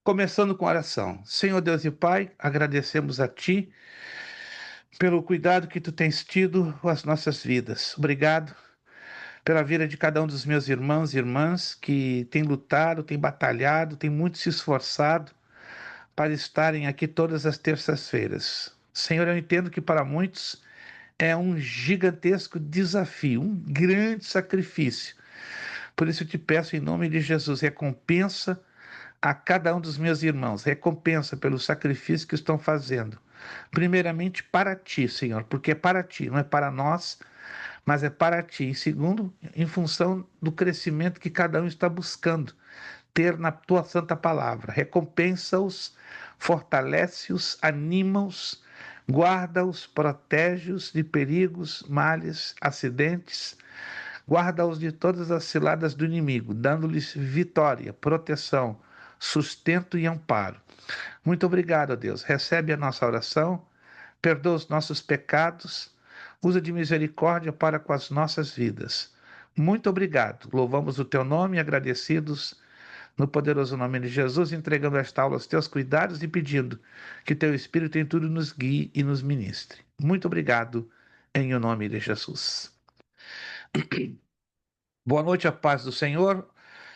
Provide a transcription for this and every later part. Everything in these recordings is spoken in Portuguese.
Começando com oração. Senhor Deus e Pai, agradecemos a Ti pelo cuidado que Tu tens tido com as nossas vidas. Obrigado pela vida de cada um dos meus irmãos e irmãs que tem lutado, tem batalhado, tem muito se esforçado para estarem aqui todas as terças-feiras. Senhor, eu entendo que para muitos é um gigantesco desafio, um grande sacrifício. Por isso eu te peço em nome de Jesus, recompensa a cada um dos meus irmãos, recompensa pelo sacrifício que estão fazendo. Primeiramente para ti, Senhor, porque é para ti, não é para nós, mas é para ti. E segundo, em função do crescimento que cada um está buscando ter na tua santa palavra. Recompensa-os, fortalece-os, anima-os, guarda-os, protege-os de perigos, males, acidentes. Guarda-os de todas as ciladas do inimigo, dando-lhes vitória, proteção, sustento e amparo. Muito obrigado, ó Deus. Recebe a nossa oração, perdoa os nossos pecados, usa de misericórdia para com as nossas vidas. Muito obrigado. Louvamos o teu nome, agradecidos no poderoso nome de Jesus, entregando esta aula aos teus cuidados e pedindo que teu Espírito em tudo nos guie e nos ministre. Muito obrigado, em o nome de Jesus. Boa noite, a paz do Senhor.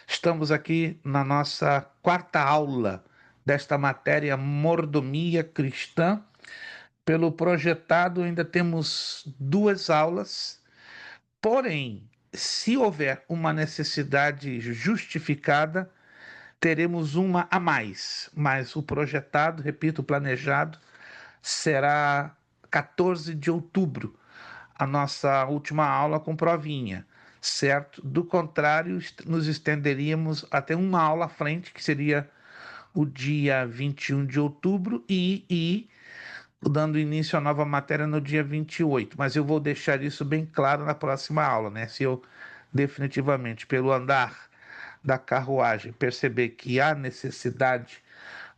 Estamos aqui na nossa quarta aula desta matéria Mordomia Cristã. Pelo projetado, ainda temos duas aulas, porém, se houver uma necessidade justificada, teremos uma a mais. Mas o projetado, repito, o planejado, será 14 de outubro, a nossa última aula com provinha, certo? Do contrário, nos estenderíamos até uma aula à frente, que seria o dia 21 de outubro, e dando início à nova matéria no dia 28. Mas eu vou deixar isso bem claro na próxima aula, né? Se eu definitivamente, pelo andar da carruagem, perceber que há necessidade,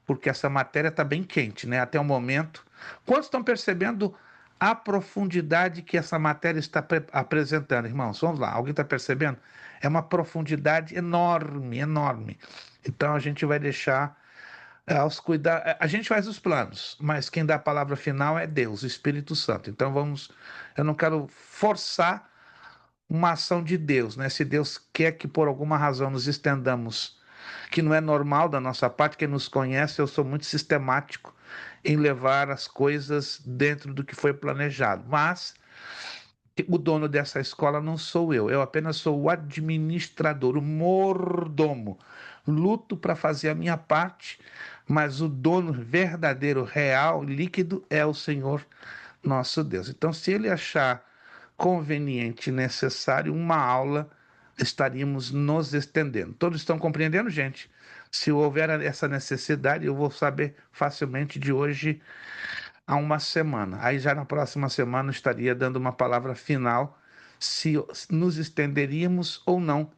porque essa matéria está bem quente, né? Até o momento. Quantos estão percebendo a profundidade que essa matéria está apresentando, irmãos? Vamos lá, alguém está percebendo? É uma profundidade enorme, enorme. Então a gente vai deixar aos cuidar. A gente faz os planos, mas quem dá a palavra final é Deus, o Espírito Santo. Então vamos. Eu não quero forçar uma ação de Deus, né? Se Deus quer que por alguma razão nos estendamos, que não é normal da nossa parte, quem nos conhece, eu sou muito sistemático em levar as coisas dentro do que foi planejado. Mas o dono dessa escola não sou eu apenas sou o administrador, o mordomo. Luto para fazer a minha parte, mas o dono verdadeiro, real, líquido é o Senhor nosso Deus. Então, se ele achar conveniente e necessário uma aula, estaríamos nos estendendo. Todos estão compreendendo, gente? Se houver essa necessidade, eu vou saber facilmente de hoje a uma semana. Aí já na próxima semana eu estaria dando uma palavra final se nos estenderíamos ou não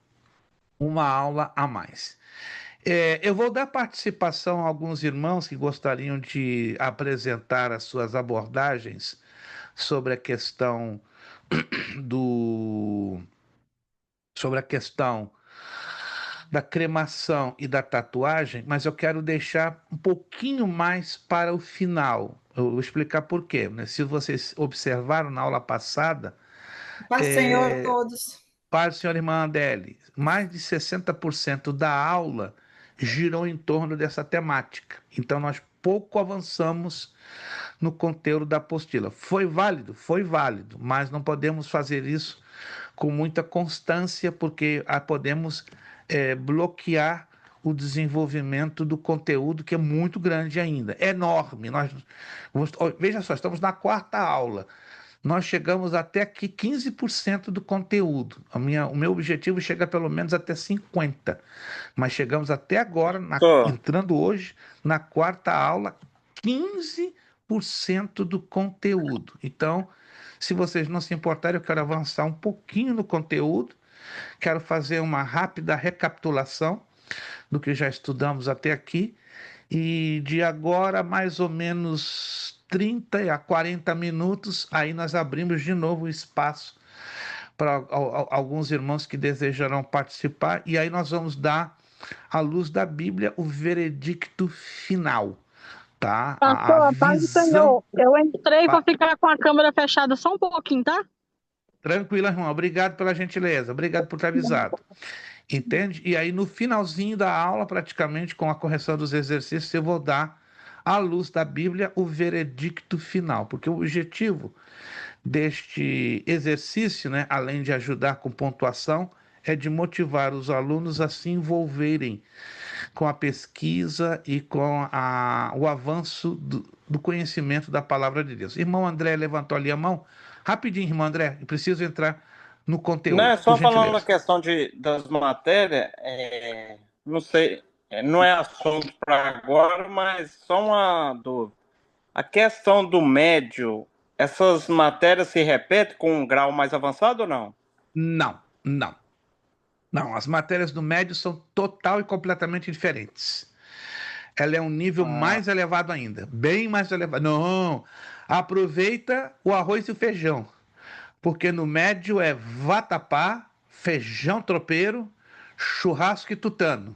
uma aula a mais. Eu vou dar participação a alguns irmãos que gostariam de apresentar as suas abordagens sobre a questão do sobre a questão da cremação e da tatuagem, mas eu quero deixar um pouquinho mais para o final. Eu vou explicar por quê, né? Se vocês observaram na aula passada, Paz, Senhor, a é, todos. para o senhor irmã Adele, mais de 60% da aula girou em torno dessa temática. Então, nós pouco avançamos no conteúdo da apostila. Foi válido? Foi válido, mas não podemos fazer isso com muita constância, porque podemos bloquear o desenvolvimento do conteúdo, que é muito grande ainda, é enorme. Veja só, estamos na quarta aula. Nós chegamos até aqui 15% do conteúdo. O meu objetivo chega pelo menos até 50%. Mas chegamos até agora, Só, entrando hoje, na quarta aula, 15% do conteúdo. Então, se vocês não se importarem, eu quero avançar um pouquinho no conteúdo, quero fazer uma rápida recapitulação do que já estudamos até aqui, e de agora, mais ou menos 30 a 40 minutos, aí nós abrimos de novo o espaço para alguns irmãos que desejarão participar, e aí nós vamos dar à luz da Bíblia, o veredicto final, tá? A Pastor, a paz do visão. Senhor. Eu entrei para pa- ficar com a câmera fechada só um pouquinho, tá? Tranquilo, irmão. Obrigado pela gentileza. Obrigado por ter avisado. Entende? E aí, no finalzinho da aula, praticamente, com a correção dos exercícios, eu vou dar, à luz da Bíblia, o veredicto final. Porque o objetivo deste exercício, né, além de ajudar com pontuação, é de motivar os alunos a se envolverem com a pesquisa e com o avanço do conhecimento da palavra de Deus. Irmão André levantou ali a mão. Rapidinho, irmão André, eu preciso entrar no Não, é conteúdo, por só falando na gentileza. questão das matérias, não sei, não é assunto para agora, mas só uma dúvida. A questão do médio, essas matérias se repetem com um grau mais avançado ou não? Não, não, não. As matérias do médio são total e completamente diferentes. Ela é um nível Ah, mais elevado ainda, bem mais elevado. Não, aproveita o arroz e o feijão, porque no médio é vatapá, feijão tropeiro, churrasco e tutano.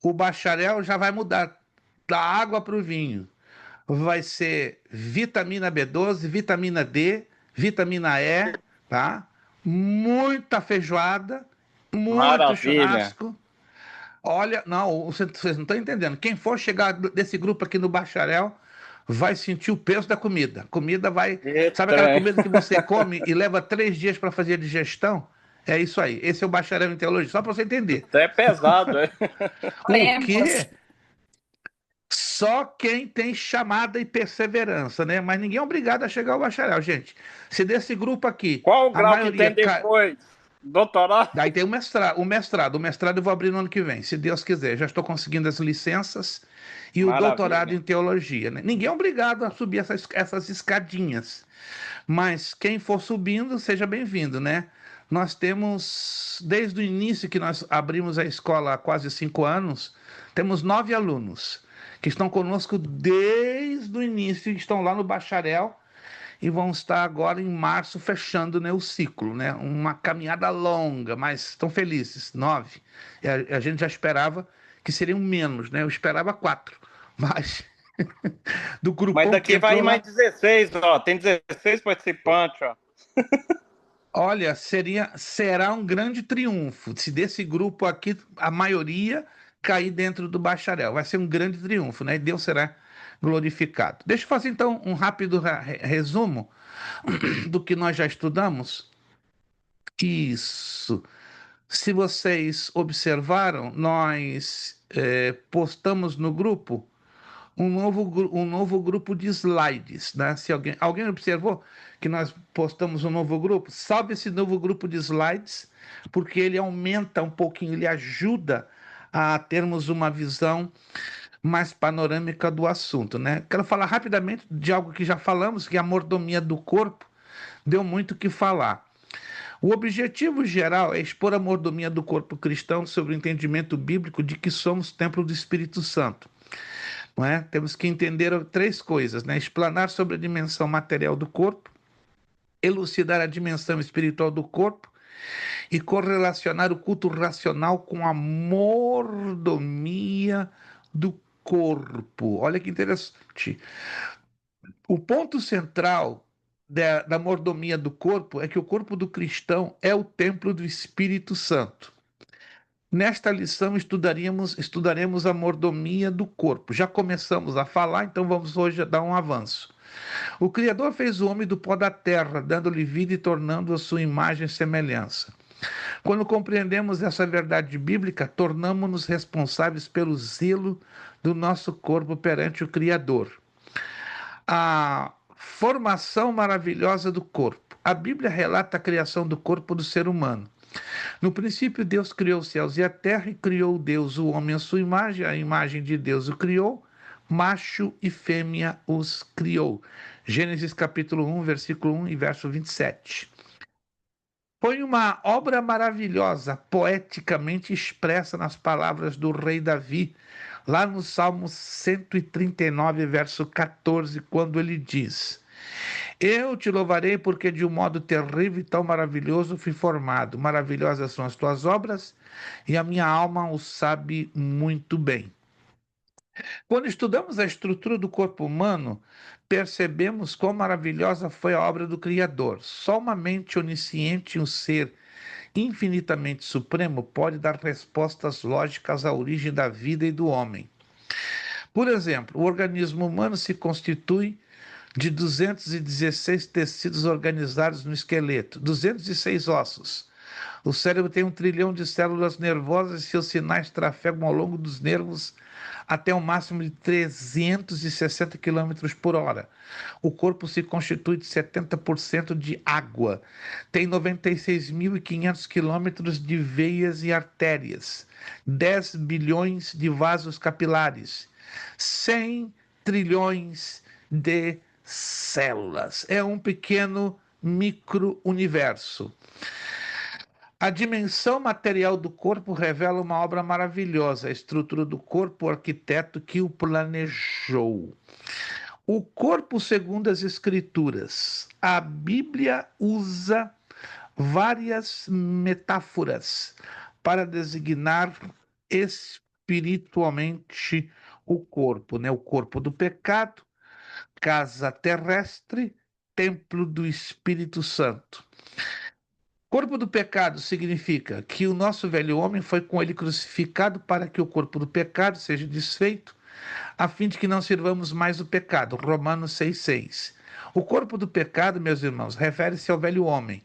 O bacharel já vai mudar da água para o vinho. Vai ser vitamina B12, vitamina D, vitamina E, tá? Muita feijoada, muito maravilha. churrasco. Olha, não, vocês não estão entendendo. Quem for chegar desse grupo aqui no bacharel vai sentir o peso da comida. Comida vai. Sabe Eita, aquela comida que você come e leva 3 dias para fazer a digestão? É isso aí. Esse é o bacharel em teologia, só para você entender. até pesado, é? O Lemos. quê? Só quem tem chamada e perseverança, né? Mas ninguém é obrigado a chegar ao bacharel, gente. Se desse grupo aqui, Qual o a grau que maioria tem depois? Doutorado? daí tem o mestrado eu vou abrir no ano que vem, se Deus quiser. Já estou conseguindo as licenças e o doutorado Maravilha. em teologia, né? Ninguém é obrigado a subir essas escadinhas, mas quem for subindo, seja bem-vindo, né? Nós temos, desde o início que nós abrimos a escola há quase 5 anos, temos 9 alunos que estão conosco desde o início, que estão lá no bacharel e vão estar agora em março fechando, né, o ciclo, né? Uma caminhada longa, mas estão felizes. 9. A gente já esperava que seriam menos, né? Eu esperava 4, mas do Mas grupão que daqui vai entrou mais lá, 16, ó. Tem 16 participantes, ó. olha, será um grande triunfo se desse grupo aqui a maioria cair dentro do bacharel. Vai ser um grande triunfo, né? E Deus será glorificado. Deixa eu fazer então um rápido resumo do que nós já estudamos. Isso. Se vocês observaram, nós postamos no grupo um novo grupo de slides, né? Se alguém observou que nós postamos um novo grupo, salve esse novo grupo de slides, porque ele aumenta um pouquinho, ele ajuda a termos uma visão mais panorâmica do assunto, né? Quero falar rapidamente de algo que já falamos, que é a mordomia do corpo deu muito o que falar. O objetivo geral é expor a mordomia do corpo cristão sobre o entendimento bíblico de que somos templo do Espírito Santo. Não é? Temos que entender 3 coisas, né? Explanar sobre a dimensão material do corpo, elucidar a dimensão espiritual do corpo e correlacionar o culto racional com a mordomia do corpo. Olha que interessante. O ponto central da mordomia do corpo é que o corpo do cristão é o templo do Espírito Santo. Nesta lição estudaremos a mordomia do corpo. Já começamos a falar, então vamos hoje dar um avanço. O Criador fez o homem do pó da terra, dando-lhe vida e tornando a sua imagem e semelhança. Quando compreendemos essa verdade bíblica, tornamos-nos responsáveis pelo zelo do nosso corpo perante o Criador. A formação maravilhosa do corpo. A Bíblia relata a criação do corpo do ser humano. No princípio, Deus criou os céus e a terra, e criou Deus o homem à sua imagem, a imagem de Deus o criou, macho e fêmea os criou. Gênesis capítulo 1, versículo 1 e verso 27. Foi uma obra maravilhosa, poeticamente expressa nas palavras do rei Davi, lá no Salmo 139, verso 14, quando ele diz: Eu te louvarei porque de um modo terrível e tão maravilhoso fui formado. Maravilhosas são as tuas obras e a minha alma o sabe muito bem. Quando estudamos a estrutura do corpo humano, percebemos quão maravilhosa foi a obra do Criador. Só uma mente onisciente e um ser infinitamente supremo pode dar respostas lógicas à origem da vida e do homem. Por exemplo, o organismo humano se constitui de 216 tecidos organizados no esqueleto, 206 ossos. O cérebro tem 1 trilhão de células nervosas e seus sinais trafegam ao longo dos nervos até um máximo de 360 km por hora. O corpo se constitui de 70% de água. Tem 96.500 quilômetros de veias e artérias, 10 bilhões de vasos capilares, 100 trilhões de células. É um pequeno micro-universo. A dimensão material do corpo revela uma obra maravilhosa, a estrutura do corpo, o arquiteto que o planejou. O corpo segundo as Escrituras. A Bíblia usa várias metáforas para designar espiritualmente o corpo, né? O corpo do pecado, casa terrestre, templo do Espírito Santo. Corpo do pecado significa que o nosso velho homem foi com ele crucificado para que o corpo do pecado seja desfeito, a fim de que não sirvamos mais o pecado. Romanos 6,6. O corpo do pecado, meus irmãos, refere-se ao velho homem.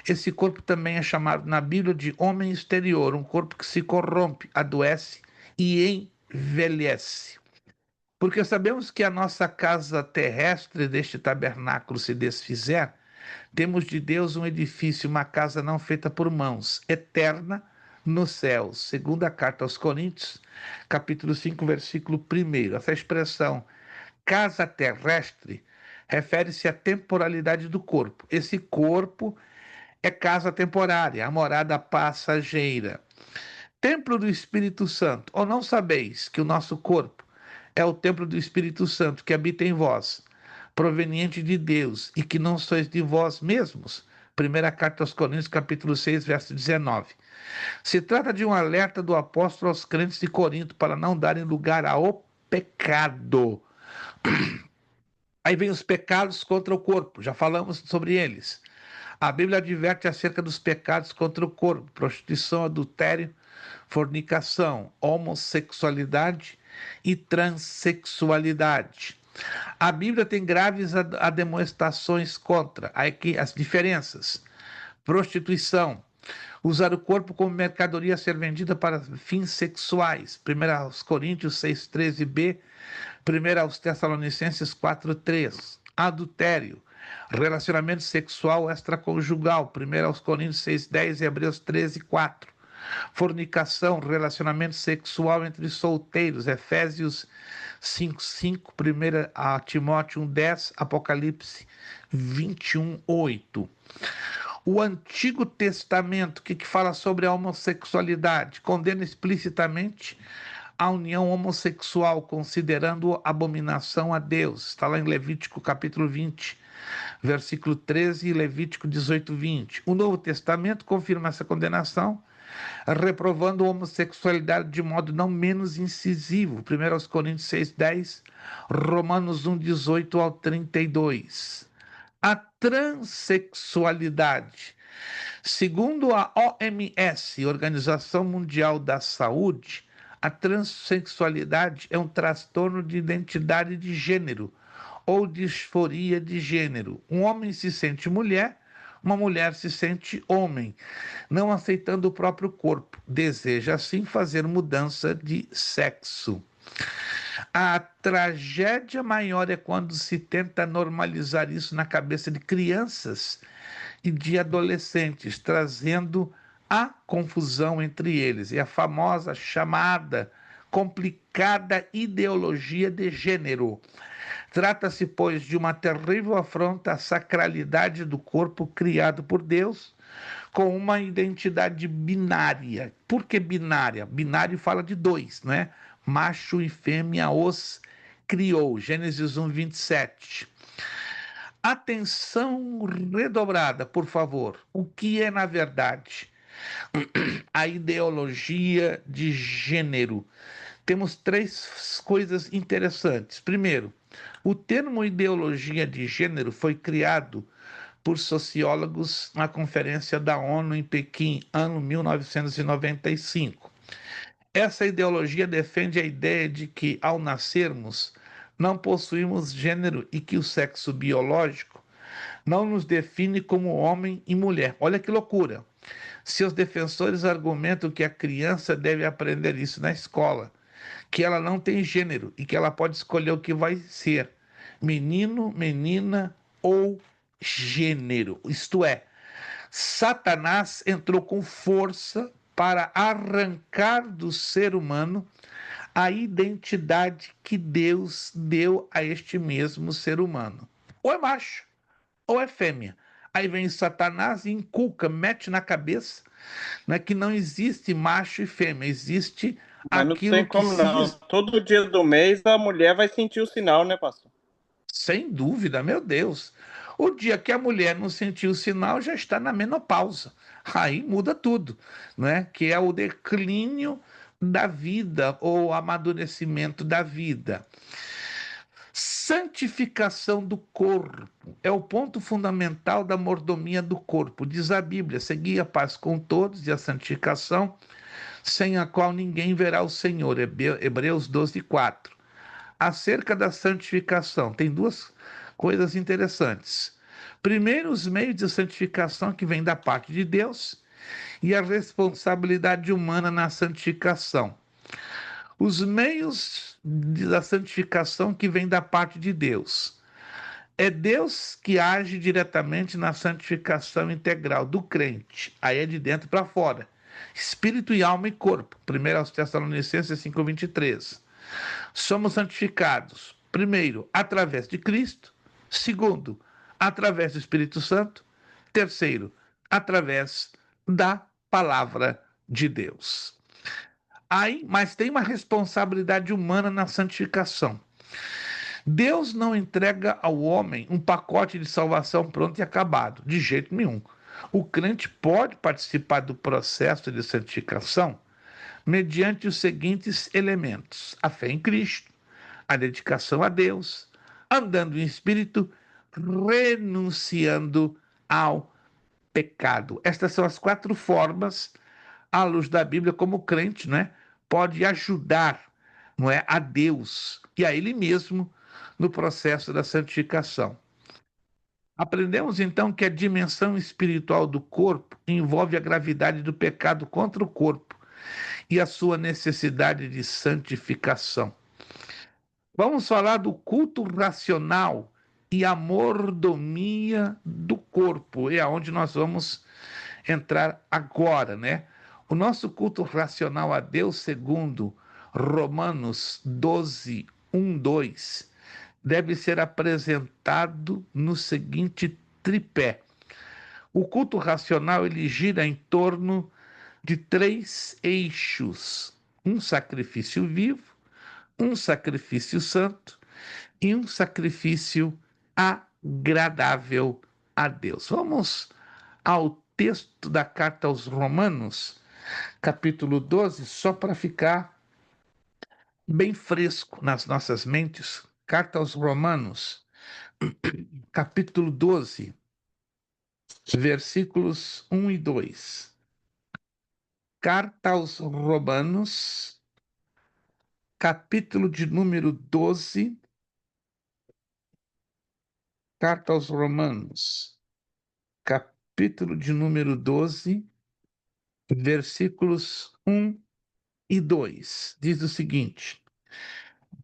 Esse corpo também é chamado na Bíblia de homem exterior, um corpo que se corrompe, adoece e envelhece. Porque sabemos que a nossa casa terrestre deste tabernáculo se desfizer, temos de Deus um edifício, uma casa não feita por mãos, eterna nos céus. Segunda carta aos Coríntios, capítulo 5, versículo 1. Essa expressão casa terrestre refere-se à temporalidade do corpo. Esse corpo é casa temporária, a morada passageira. Templo do Espírito Santo. Ou não sabeis que o nosso corpo é o templo do Espírito Santo que habita em vós, proveniente de Deus, e que não sois de vós mesmos? Primeira carta aos Coríntios, capítulo 6, verso 19. Se trata de um alerta do apóstolo aos crentes de Corinto para não darem lugar ao pecado. Aí vem os pecados contra o corpo, já falamos sobre eles. A Bíblia adverte acerca dos pecados contra o corpo: prostituição, adultério, fornicação, homossexualidade e transexualidade. A Bíblia tem graves admoestações contra as diferenças. Prostituição, usar o corpo como mercadoria a ser vendida para fins sexuais. 1 Coríntios 6,13b, 1 Tessalonicenses 4,3. Adultério, relacionamento sexual extraconjugal. 1 Coríntios 6,10 e Hebreus 13,4. Fornicação, relacionamento sexual entre solteiros. Efésios 5,5, 1 Timóteo 1,10, Apocalipse 21,8. O Antigo Testamento, que fala sobre a homossexualidade, condena explicitamente a união homossexual, considerando abominação a Deus. Está lá em Levítico capítulo 20, versículo 13 e Levítico 18, 20. O Novo Testamento confirma essa condenação, reprovando a homossexualidade de modo não menos incisivo. 1 Coríntios 6,10, Romanos 1,18 ao 32. A transexualidade. Segundo a OMS, Organização Mundial da Saúde, a transexualidade é um transtorno de identidade de gênero ou disforia de gênero. Um homem se sente mulher, uma mulher se sente homem, não aceitando o próprio corpo. Deseja, assim, fazer mudança de sexo. A tragédia maior é quando se tenta normalizar isso na cabeça de crianças e de adolescentes, trazendo a confusão entre eles. E a famosa chamada complicada ideologia de gênero. Trata-se, pois, de uma terrível afronta à sacralidade do corpo criado por Deus, com uma identidade binária. Por que binária? Binário fala de dois, não é? Macho e fêmea os criou. Gênesis 1, 27. Atenção redobrada, por favor. O que é, na verdade, a ideologia de gênero? Temos três coisas interessantes. Primeiro, o termo ideologia de gênero foi criado por sociólogos na Conferência da ONU em Pequim, ano 1995. Essa ideologia defende a ideia de que, ao nascermos, não possuímos gênero e que o sexo biológico não nos define como homem e mulher. Olha que loucura! Seus defensores argumentam que a criança deve aprender isso na escola, que ela não tem gênero e que ela pode escolher o que vai ser, menino, menina ou gênero. Isto é, Satanás entrou com força para arrancar do ser humano a identidade que Deus deu a este mesmo ser humano. Ou é macho, ou é fêmea. Aí vem Satanás e inculca, mete na cabeça, né, que não existe macho e fêmea, existe Mas não tem aquilo que como não. se... Todo dia do mês a mulher vai sentir o sinal, né, pastor? Sem dúvida, meu Deus. O dia que a mulher não sentiu o sinal, já está na menopausa. Aí muda tudo, né? Que é o declínio da vida ou amadurecimento da vida. Santificação do corpo é o ponto fundamental da mordomia do corpo. Diz a Bíblia: segui a paz com todos e a santificação, sem a qual ninguém verá o Senhor. Hebreus 12:4. Acerca da santificação, tem duas coisas interessantes. Primeiro, os meios de santificação que vêm da parte de Deus e a responsabilidade humana na santificação. Os meios da santificação que vêm da parte de Deus. É Deus que age diretamente na santificação integral do crente. Aí é de dentro para fora. Espírito e alma e corpo. 1 Tessalonicenses 5:23. Somos santificados, primeiro, através de Cristo, segundo, através do Espírito Santo, terceiro, através da palavra de Deus. Aí, mas tem uma responsabilidade humana na santificação. Deus não entrega ao homem um pacote de salvação pronto e acabado, de jeito nenhum. O crente pode participar do processo de santificação mediante os seguintes elementos: a fé em Cristo, a dedicação a Deus, andando em espírito, renunciando ao pecado. Estas são as quatro formas, à luz da Bíblia, como o crente, né, pode ajudar, não é, a Deus e a Ele mesmo no processo da santificação. Aprendemos então que a dimensão espiritual do corpo envolve a gravidade do pecado contra o corpo e a sua necessidade de santificação. Vamos falar do culto racional e a mordomia do corpo. É aonde nós vamos entrar agora, né? O nosso culto racional a Deus, segundo Romanos 12, 1, 2, deve ser apresentado no seguinte tripé. O culto racional, ele gira em torno de três eixos: um sacrifício vivo, um sacrifício santo e um sacrifício agradável a Deus. Vamos ao texto da carta aos Romanos, capítulo 12, só para ficar bem fresco nas nossas mentes. Carta aos Romanos, capítulo 12, versículos 1 e 2. Carta aos Romanos, capítulo de número 12, Carta aos Romanos, capítulo de número 12, versículos 1 e 2. Diz o seguinte: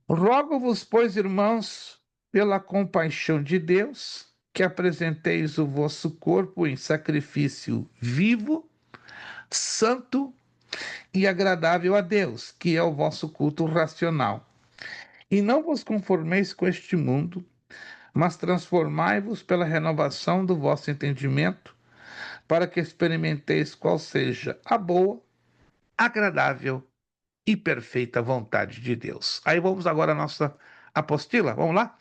rogo-vos, pois, irmãos, pela compaixão de Deus, que apresenteis o vosso corpo em sacrifício vivo, santo e agradável a Deus, que é o vosso culto racional. E não vos conformeis com este mundo, mas transformai-vos pela renovação do vosso entendimento, para que experimenteis qual seja a boa, agradável e perfeita vontade de Deus. Aí vamos agora à nossa apostila, vamos lá?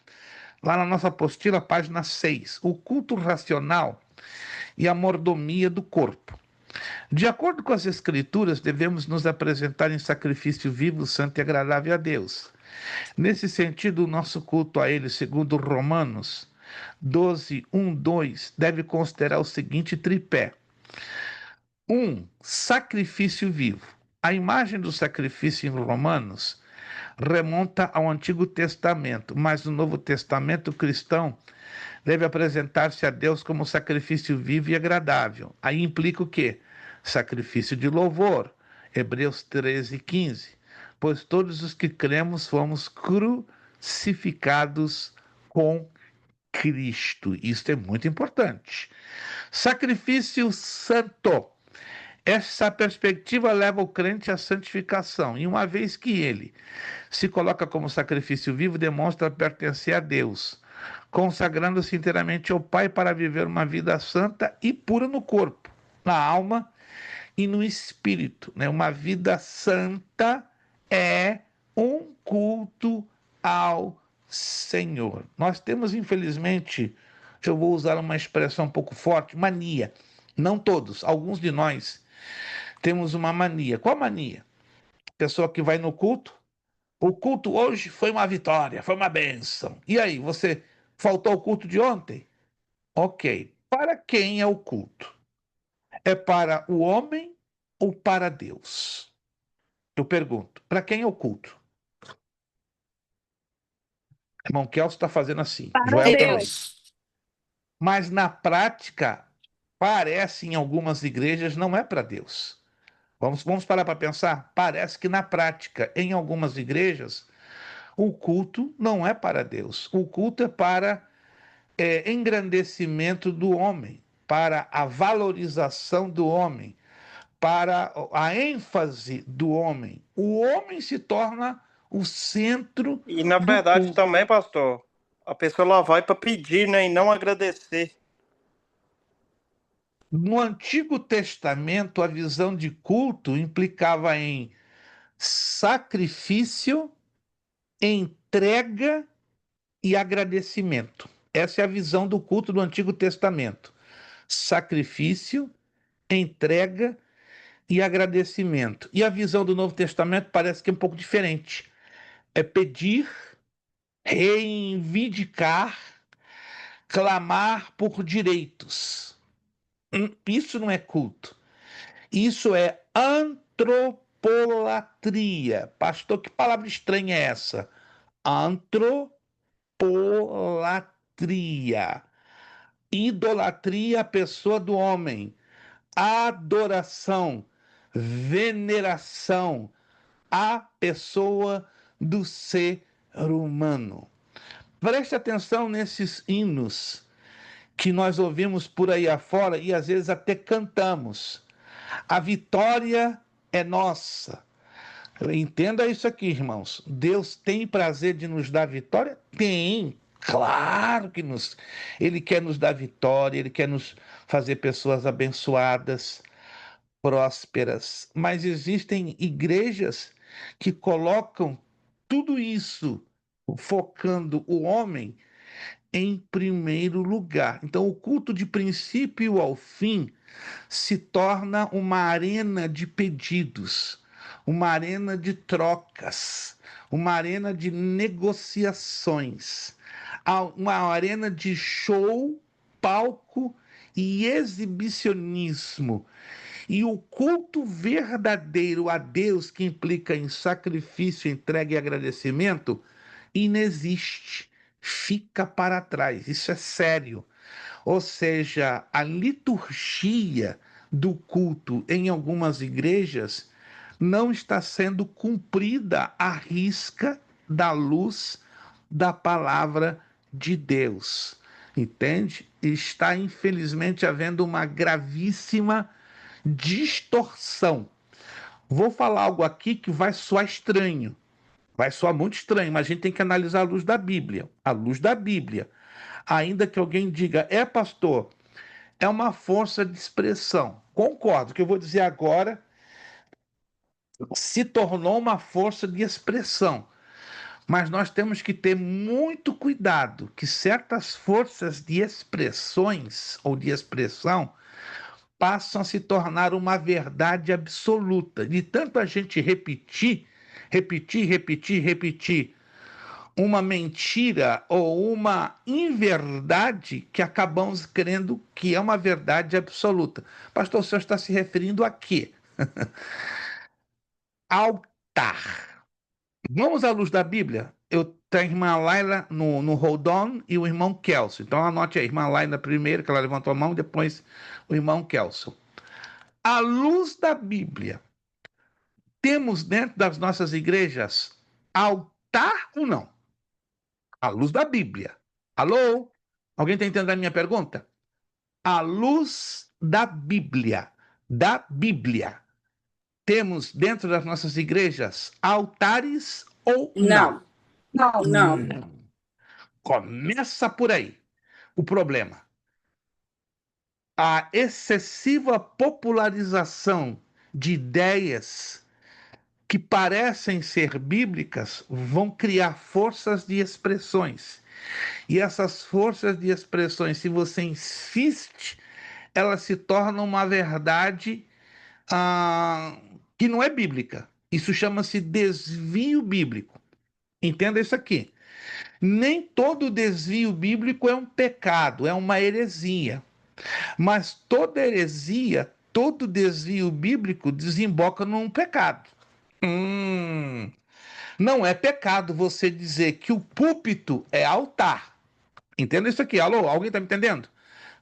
lá na nossa apostila, página 6, o culto racional e a mordomia do corpo. De acordo com as Escrituras, devemos nos apresentar em sacrifício vivo, santo e agradável a Deus. Nesse sentido, o nosso culto a Ele, segundo Romanos 12, 1, 2, deve considerar o seguinte tripé: 1. Sacrifício vivo. A imagem do sacrifício em Romanos remonta ao Antigo Testamento, mas no Novo Testamento o cristão deve apresentar-se a Deus como sacrifício vivo e agradável. Aí implica o quê? Sacrifício de louvor. Hebreus 13, 15. Pois todos os que cremos fomos crucificados com Cristo. Isso é muito importante. Sacrifício santo. Essa perspectiva leva o crente à santificação, e uma vez que ele se coloca como sacrifício vivo, demonstra pertencer a Deus, consagrando-se inteiramente ao Pai para viver uma vida santa e pura no corpo, na alma e no espírito. Né? Uma vida santa é um culto ao Senhor. Nós temos, infelizmente, eu vou usar uma expressão um pouco forte, mania. Não todos, alguns de nós temos uma mania. Qual mania? Pessoa que vai no culto. O culto hoje foi uma vitória, foi uma bênção. E aí, você faltou ao culto de ontem? Ok. Para quem é o culto? É para o homem ou para Deus? Eu pergunto, para quem é o culto? Irmão Kelso está fazendo assim, Para Joel também. Deus. Mas na prática, parece em algumas igrejas não é para Deus. Vamos parar para pensar? Parece que na prática, em algumas igrejas, o culto não é para Deus. O culto é para engrandecimento do homem, para a valorização do homem, para a ênfase do homem. O homem se torna o centro E na do verdade culto. também, pastor, a pessoa lá vai para pedir, né, e não agradecer. No Antigo Testamento, a visão de culto implicava em sacrifício, entrega e agradecimento. Essa é a visão do culto do Antigo Testamento. Sacrifício, entrega e agradecimento. E a visão do Novo Testamento parece que é um pouco diferente. É pedir, reivindicar, clamar por direitos. Isso não é culto. Isso é antropolatria. Pastor, que palavra estranha é essa? Antropolatria. Idolatria à pessoa do homem. Adoração, veneração à pessoa do ser humano. Preste atenção nesses hinos que nós ouvimos por aí afora e às vezes até cantamos. A vitória é nossa. Entenda isso aqui, irmãos. Deus tem prazer de nos dar vitória? Tem. Claro que Ele quer nos dar vitória, Ele quer nos fazer pessoas abençoadas, prósperas. Mas existem igrejas que colocam tudo isso, focando o homem em primeiro lugar. Então, o culto de princípio ao fim se torna uma arena de pedidos, uma arena de trocas, uma arena de negociações, uma arena de show, palco e exibicionismo. E o culto verdadeiro a Deus, que implica em sacrifício, entrega e agradecimento, inexiste, fica para trás. Isso é sério. Ou seja, a liturgia do culto em algumas igrejas não está sendo cumprida à risca da luz da palavra de Deus. Entende? Está, infelizmente, havendo uma gravíssima distorção. Vou falar algo aqui que vai soar estranho. Vai soar muito estranho, mas a gente tem que analisar a luz da Bíblia. A luz da Bíblia. Ainda que alguém diga, pastor, é uma força de expressão. Concordo, o que eu vou dizer agora se tornou uma força de expressão. Mas nós temos que ter muito cuidado que certas forças de expressões ou de expressão passam a se tornar uma verdade absoluta. De tanto a gente repetir uma mentira ou uma inverdade que acabamos crendo que é uma verdade absoluta. Pastor, o senhor está se referindo a quê? Altar. Vamos à luz da Bíblia? Eu tenho a irmã Laila no hold on e o irmão Kelso. Então anote aí, a irmã Laila primeiro, que ela levantou a mão, depois o irmão Kelso. À luz da Bíblia, temos dentro das nossas igrejas altar ou não? À luz da Bíblia. Alô? Alguém está entendendo a minha pergunta? À luz da Bíblia, temos dentro das nossas igrejas altares ou não? Não. Começa por aí o problema. A excessiva popularização de ideias que parecem ser bíblicas vão criar forças de expressões. E essas forças de expressões, se você insiste, elas se tornam uma verdade que não é bíblica. Isso chama-se desvio bíblico. Entenda isso aqui. Nem todo desvio bíblico é um pecado, é uma heresia. Mas toda heresia, todo desvio bíblico desemboca num pecado. Não é pecado você dizer que o púlpito é altar. Entenda isso aqui. Alô, alguém está me entendendo?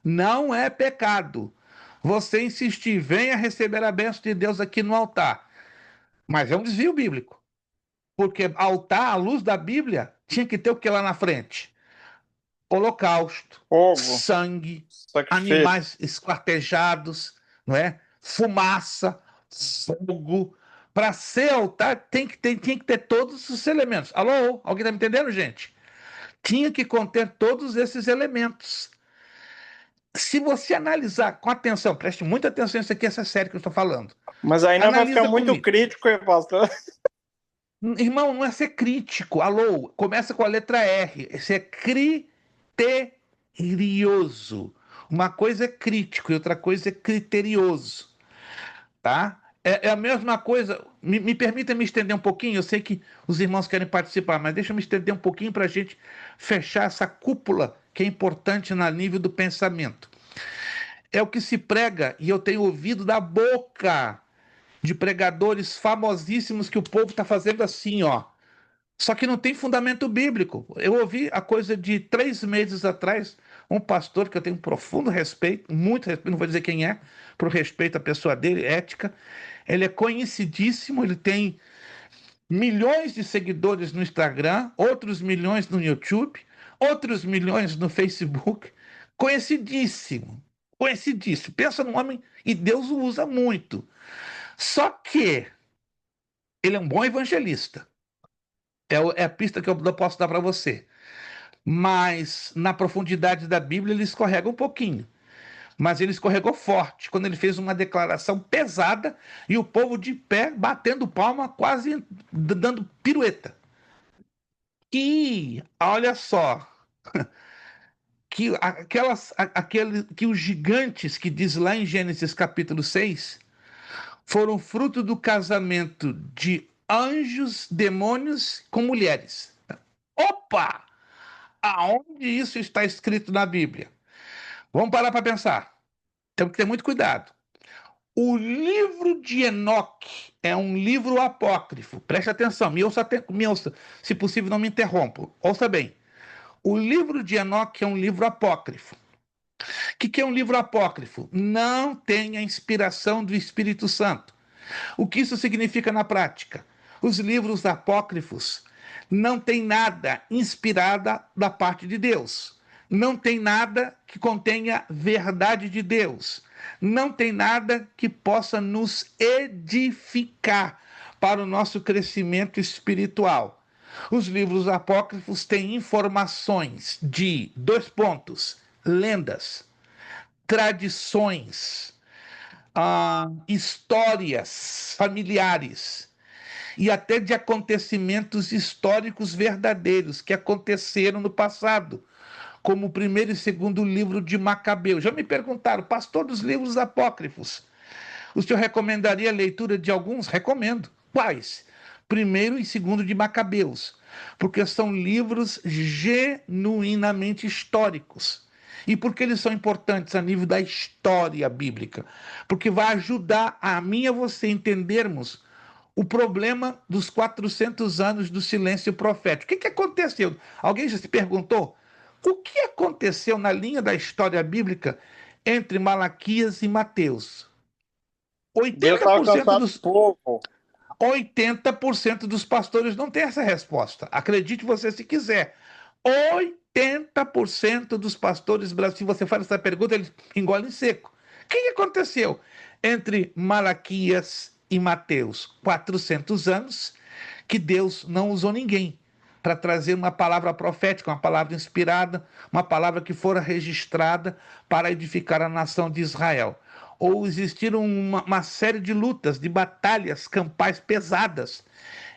Não é pecado você insistir, venha receber a bênção de Deus aqui no altar. Mas é um desvio bíblico. Porque altar, à luz da Bíblia, tinha que ter o que lá na frente? Holocausto, Fogo, sangue, sacrifício. animais esquartejados, não é? Fumaça, fogo. Para ser altar, tinha que ter todos os elementos. Alô? Alguém está me entendendo, gente? Tinha que conter todos esses elementos. Se você analisar com atenção, preste muita atenção nisso aqui, essa série que eu estou falando. Mas aí não vai Analisa ficar muito comigo. crítico, hein, pastor? Irmão, não é ser crítico. Alô, começa com a letra R. Esse é criterioso. Uma coisa é crítico e outra coisa é criterioso. Tá? É a mesma coisa. Me permita me estender um pouquinho. Eu sei que os irmãos querem participar, mas deixa eu me estender um pouquinho para a gente fechar essa cúpula que é importante no nível do pensamento. É o que se prega, e eu tenho ouvido da boca de pregadores famosíssimos que o povo está fazendo assim, ó. Só que não tem fundamento bíblico. Eu ouvi a coisa de 3 meses atrás, um pastor que eu tenho um profundo respeito, muito respeito, não vou dizer quem é, por respeito à pessoa dele, ética. Ele é conhecidíssimo, ele tem milhões de seguidores no Instagram, outros milhões no YouTube, outros milhões no Facebook. Conhecidíssimo, conhecidíssimo. Pensa num homem, e Deus o usa muito. Só que ele é um bom evangelista. É a pista que eu posso dar para você. Mas na profundidade da Bíblia ele escorrega um pouquinho. Mas ele escorregou forte quando ele fez uma declaração pesada e o povo de pé batendo palma, quase dando pirueta. E olha só, que os gigantes que diz lá em Gênesis capítulo 6 foram fruto do casamento de anjos, demônios com mulheres. Opa! Aonde isso está escrito na Bíblia? Vamos parar para pensar. Temos que ter muito cuidado. O livro de Enoque é um livro apócrifo. Preste atenção, me ouça, se possível, não me interrompa. Ouça bem. O livro de Enoque é um livro apócrifo. O que é um livro apócrifo? Não tem a inspiração do Espírito Santo. O que isso significa na prática? Os livros apócrifos não têm nada inspirada da parte de Deus. Não tem nada que contenha verdade de Deus. Não tem nada que possa nos edificar para o nosso crescimento espiritual. Os livros apócrifos têm informações de 2 pontos: lendas, tradições, histórias familiares. e até de acontecimentos históricos verdadeiros que aconteceram no passado, como o primeiro e segundo livro de Macabeu. Já me perguntaram, pastor dos livros apócrifos, o senhor recomendaria a leitura de alguns? Recomendo. Quais? Primeiro e segundo de Macabeus, porque são livros genuinamente históricos. E por que eles são importantes a nível da história bíblica? Porque vai ajudar a mim e a você entendermos o problema dos 400 anos do silêncio profético. O que aconteceu? Alguém já se perguntou? O que aconteceu na linha da história bíblica entre Malaquias e Mateus? Deus 80% alcançado o dos, povo. 80% dos pastores não tem essa resposta. Acredite você se quiser. 80% dos pastores brasileiros, se você faz essa pergunta, eles engolem seco. O que aconteceu entre Malaquias e Mateus? 400 anos que Deus não usou ninguém para trazer uma palavra profética, uma palavra inspirada, uma palavra que fora registrada para edificar a nação de Israel. Ou existiram uma série de lutas, de batalhas campais pesadas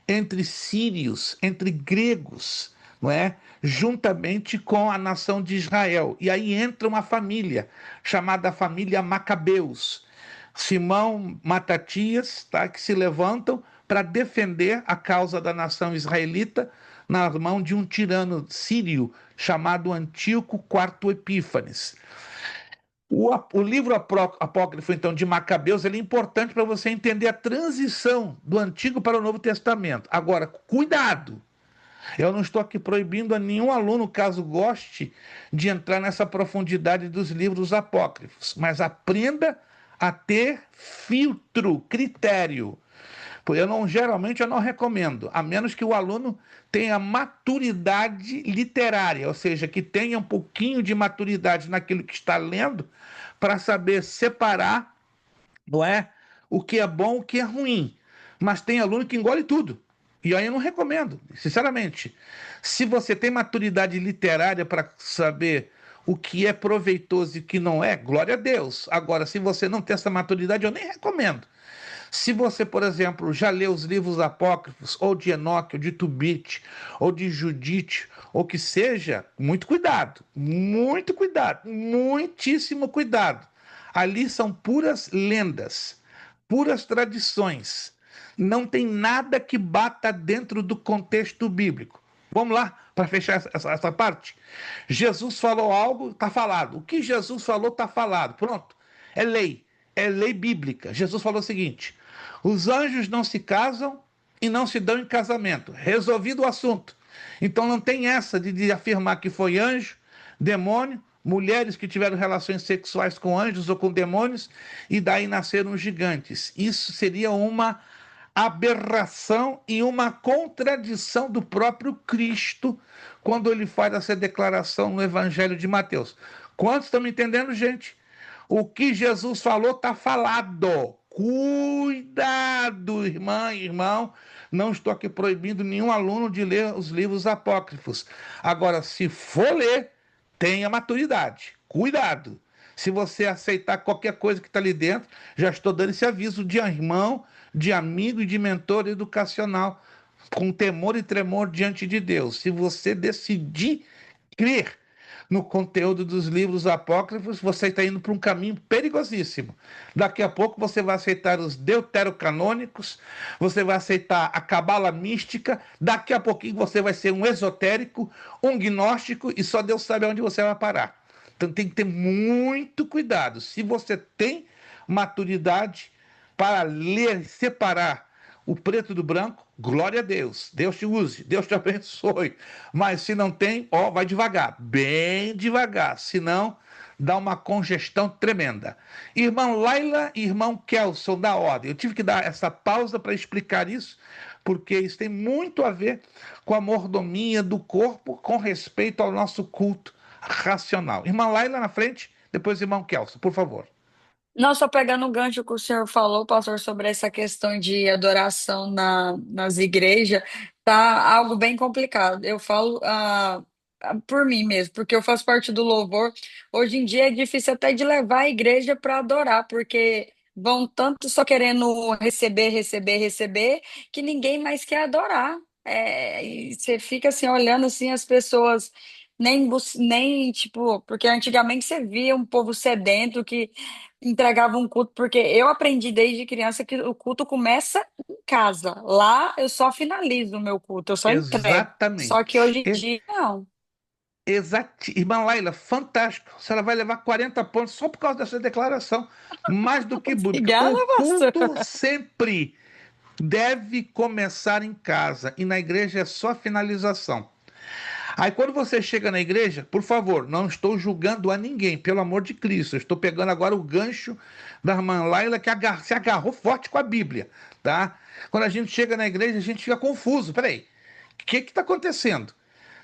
entre sírios, entre gregos, não é? Juntamente com a nação de Israel. E aí entra uma família, chamada família Macabeus. Simão, Matatias, tá, que se levantam para defender a causa da nação israelita na mão de um tirano sírio chamado Antíoco IV Epífanes. O livro apócrifo, então, de Macabeus, ele é importante para você entender a transição do Antigo para o Novo Testamento. Agora, cuidado! Eu não estou aqui proibindo a nenhum aluno, caso goste, de entrar nessa profundidade dos livros apócrifos, mas aprenda a ter filtro, critério. Geralmente eu não recomendo, a menos que o aluno tenha maturidade literária, ou seja, que tenha um pouquinho de maturidade naquilo que está lendo, para saber separar, não é, o que é bom, o que é ruim. Mas tem aluno que engole tudo. E aí eu não recomendo, sinceramente. Se você tem maturidade literária para saber o que é proveitoso e o que não é, glória a Deus. Agora, se você não tem essa maturidade, eu nem recomendo. Se você, por exemplo, já leu os livros apócrifos, ou de Enoque, ou de Tubite, ou de Judite, ou que seja, muito cuidado, muitíssimo cuidado. Ali são puras lendas, puras tradições. Não tem nada que bata dentro do contexto bíblico. Vamos lá, para fechar essa parte? Jesus falou algo, está falado. O que Jesus falou, está falado. Pronto. É lei bíblica. Jesus falou o seguinte: os anjos não se casam e não se dão em casamento. Resolvido o assunto. Então não tem essa de afirmar que foi anjo, demônio, mulheres que tiveram relações sexuais com anjos ou com demônios e daí nasceram gigantes. Isso seria uma aberração e uma contradição do próprio Cristo quando ele faz essa declaração no Evangelho de Mateus. Quantos estão me entendendo, gente? O que Jesus falou está falado. Cuidado, irmã, irmão. Não estou aqui proibindo nenhum aluno de ler os livros apócrifos. Agora, se for ler, tenha maturidade. Cuidado. Se você aceitar qualquer coisa que está ali dentro, já estou dando esse aviso de irmão, de amigo e de mentor educacional, com temor e tremor diante de Deus. Se você decidir crer no conteúdo dos livros apócrifos, você está indo para um caminho perigosíssimo. Daqui a pouco você vai aceitar os deuterocanônicos, você vai aceitar a cabala mística, daqui a pouquinho você vai ser um esotérico, um gnóstico, e só Deus sabe onde você vai parar. Então tem que ter muito cuidado. Se você tem maturidade para ler, separar o preto do branco, glória a Deus. Deus te use, Deus te abençoe. Mas se não tem, ó, vai devagar, bem devagar. Senão, dá uma congestão tremenda. Irmão Laila e irmão Kelson, da ordem. Eu tive que dar essa pausa para explicar isso, porque isso tem muito a ver com a mordomia do corpo com respeito ao nosso culto racional. Irmã Laila na frente, depois irmão Kelson, por favor. Não, só pegando o gancho que o senhor falou, pastor, sobre essa questão de adoração nas igrejas, tá algo bem complicado. Eu falo por mim mesmo, porque eu faço parte do louvor. Hoje em dia é difícil até de levar a igreja para adorar, porque vão tanto só querendo receber, receber, receber, que ninguém mais quer adorar. E você fica assim olhando assim as pessoas nem tipo, porque antigamente você via um povo sedento que entregava um culto, porque eu aprendi desde criança que o culto começa em casa. Lá eu só finalizo o meu culto, eu só entrego. Só que Exatamente. hoje em dia não. Exato. Irmã Laila, fantástico. A senhora vai levar 40 pontos só por causa dessa declaração. Mais do que bíblica. O Obrigada, pastor. culto sempre deve começar em casa e na igreja é só finalização. Aí quando você chega na igreja, por favor, não estou julgando a ninguém, pelo amor de Cristo. Eu estou pegando agora o gancho da irmã Laila que se agarrou forte com a Bíblia, tá? Quando a gente chega na igreja, a gente fica confuso. Peraí, o que está acontecendo?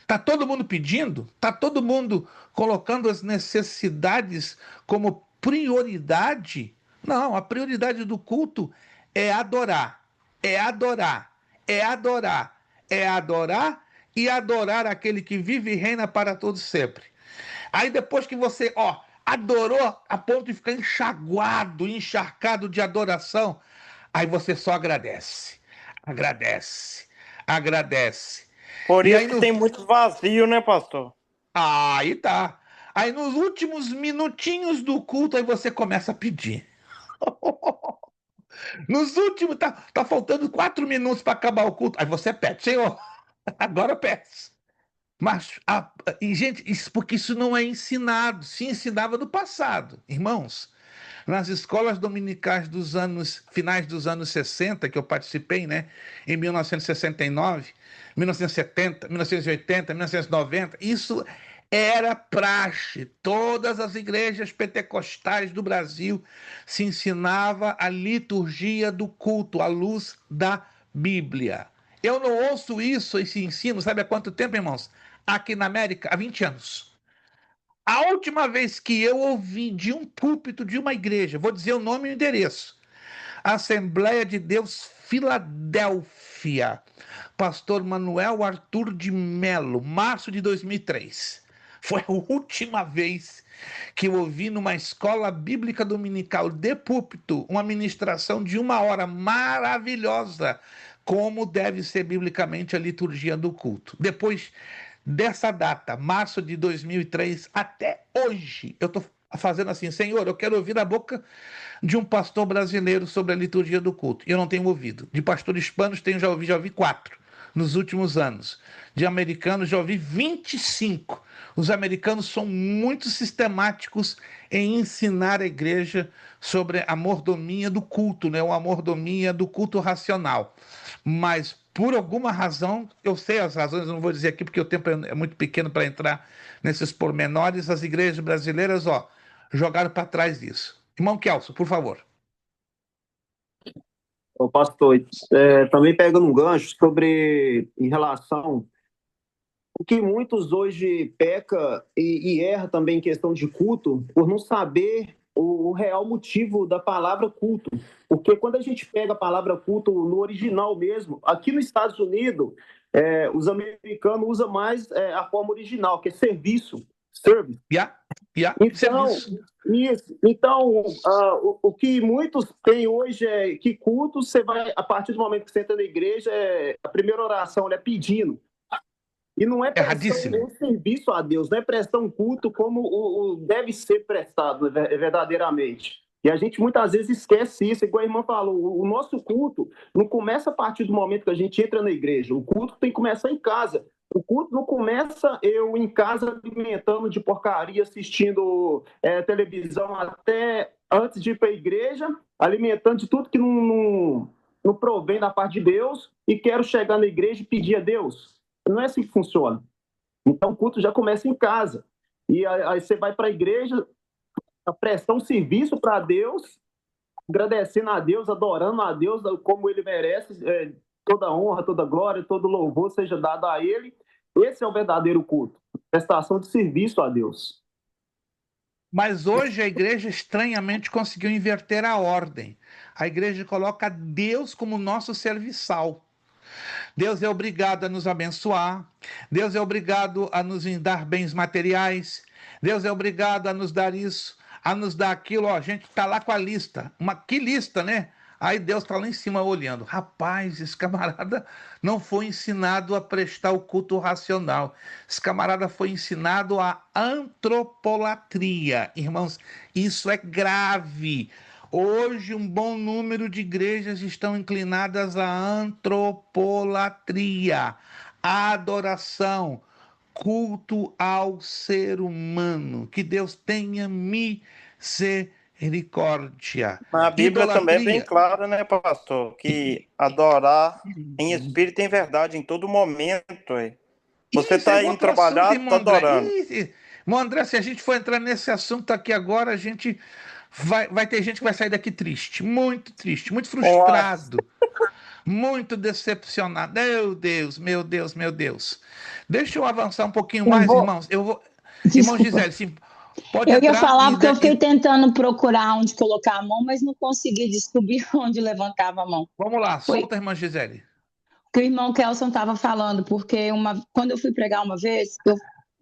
Está todo mundo pedindo? Está todo mundo colocando as necessidades como prioridade? Não, a prioridade do culto é adorar, é adorar, é adorar, é adorar e adorar aquele que vive e reina para todos sempre. Aí depois que você, adorou a ponto de ficar enxaguado, encharcado de adoração, aí você só agradece, agradece, agradece. Por E isso aí que no tem muito vazio, né, pastor? Aí tá. Aí nos últimos minutinhos do culto, aí você começa a pedir. Nos últimos, tá faltando 4 minutos para acabar o culto. Aí você pede, Senhor, agora eu peço. Mas, e, gente, porque isso não é ensinado. Se ensinava no passado. Irmãos, nas escolas dominicais dos anos, finais dos anos 60, que eu participei, né? Em 1969, 1970, 1980, 1990, isso era praxe. Todas as igrejas pentecostais do Brasil se ensinava a liturgia do culto à luz da Bíblia. Eu não ouço isso, esse ensino, sabe há quanto tempo, irmãos? Aqui na América, há 20 anos. A última vez que eu ouvi de um púlpito de uma igreja, vou dizer o nome e o endereço, Assembleia de Deus Filadélfia, pastor Manuel Arthur de Melo, março de 2003. Foi a última vez que eu ouvi numa escola bíblica dominical de púlpito uma ministração de 1 hora maravilhosa, como deve ser biblicamente a liturgia do culto. Depois dessa data, março de 2003, até hoje, eu estou fazendo assim, Senhor, eu quero ouvir da boca de um pastor brasileiro sobre a liturgia do culto. E eu não tenho ouvido. De pastores hispanos já ouvi 4 nos últimos anos. De americanos já ouvi 25. Os americanos são muito sistemáticos em ensinar a igreja sobre a mordomia do culto, né? A mordomia do culto racional. Mas por alguma razão, eu sei as razões, eu não vou dizer aqui porque o tempo é muito pequeno para entrar nesses pormenores, as igrejas brasileiras, jogaram para trás disso. Irmão Kelso, por favor. Ô, pastor, também pegando um gancho sobre, em relação, o que muitos hoje peca e erra também em questão de culto, por não saber o real motivo da palavra culto. Porque quando a gente pega a palavra culto no original mesmo, aqui nos Estados Unidos, os americanos usam mais a forma original, que é serviço, service. Então, isso. Então, o que muitos têm hoje é que culto você vai, a partir do momento que você entra na igreja, a primeira oração é pedindo. E não é prestando um serviço a Deus, não é prestar um culto como deve ser prestado verdadeiramente. E a gente muitas vezes esquece isso, igual a irmã falou, o nosso culto não começa a partir do momento que a gente entra na igreja, o culto tem que começar em casa. O culto não começa eu em casa alimentando de porcaria, assistindo televisão até antes de ir para a igreja, alimentando de tudo que não provém da parte de Deus e quero chegar na igreja e pedir a Deus. Não é assim que funciona. Então o culto já começa em casa. E aí você vai para a igreja, prestar um serviço para Deus, agradecendo a Deus, adorando a Deus como Ele merece, toda honra, toda glória, todo louvor seja dado a Ele. Esse é o verdadeiro culto, prestação de serviço a Deus. Mas hoje a igreja estranhamente conseguiu inverter a ordem. A igreja coloca Deus como nosso serviçal. Deus é obrigado a nos abençoar, Deus é obrigado a nos dar bens materiais, Deus é obrigado a nos dar isso. a nos dar aquilo, ó, a gente tá lá com a lista. Que lista, né? Aí Deus tá lá em cima olhando. Rapaz, esse camarada não foi ensinado a prestar o culto racional. Esse camarada foi ensinado a antropolatria. Irmãos, isso é grave. Hoje, um bom número de igrejas estão inclinadas à antropolatria, à adoração, culto ao ser humano. Que Deus tenha misericórdia. A Bíblia também é bem Idolatria. clara, né, pastor? Que adorar em espírito e em verdade em todo momento. Aí. Você Isso é está indo outro assunto, trabalhar, irmão está André. adorando. Irmão André, se a gente for entrar nesse assunto aqui agora, a gente vai ter gente que vai sair daqui triste, muito Uai, frustrado, muito decepcionado. Meu Deus, meu Deus, meu Deus. Deixa eu avançar um pouquinho Eu mais, vou. irmãos. Eu vou. Irmão Desculpa. Gisele, sim, pode Eu ia entrar falar porque eu fiquei tentando procurar onde colocar a mão, mas não consegui descobrir onde levantava a mão. vamos lá, Foi solta, irmã Gisele. o que o irmão Kelson estava falando, porque quando eu fui pregar uma vez, eu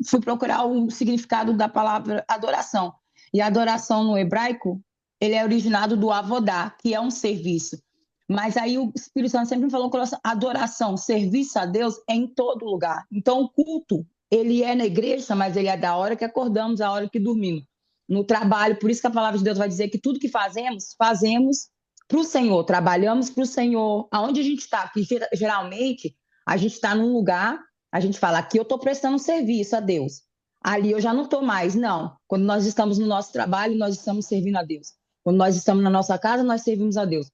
fui procurar o significado da palavra adoração. E a adoração no hebraico, ele é originado do avodá, que é um serviço. Mas aí o Espírito Santo sempre me falou que adoração, serviço a Deus é em todo lugar. Então o culto, ele é na igreja, mas ele é da hora que acordamos, à hora que dormimos. No trabalho, por isso que a palavra de Deus vai dizer que tudo que fazemos, fazemos para o Senhor, trabalhamos para o Senhor. Aonde a gente está? Porque geralmente a gente está num lugar, a gente fala, aqui eu estou prestando serviço a Deus. Ali eu já não estou mais. Não. Quando nós estamos no nosso trabalho, nós estamos servindo a Deus. Quando nós estamos na nossa casa, nós servimos a Deus.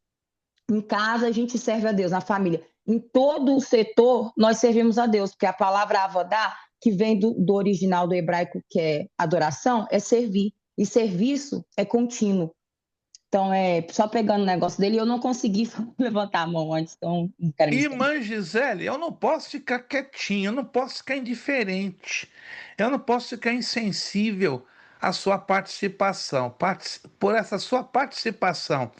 Em casa, a gente serve a Deus. Na família. Em todo o setor, nós servimos a Deus. Porque a palavra avodá, que vem do original do hebraico, que é adoração, é servir. E serviço é contínuo. Então, só pegando o negócio dele, eu não consegui levantar a mão antes, então não quero me estender. Irmã Gisele, eu não posso ficar quietinho, eu não posso ficar indiferente, eu não posso ficar insensível à sua participação. Por essa sua participação,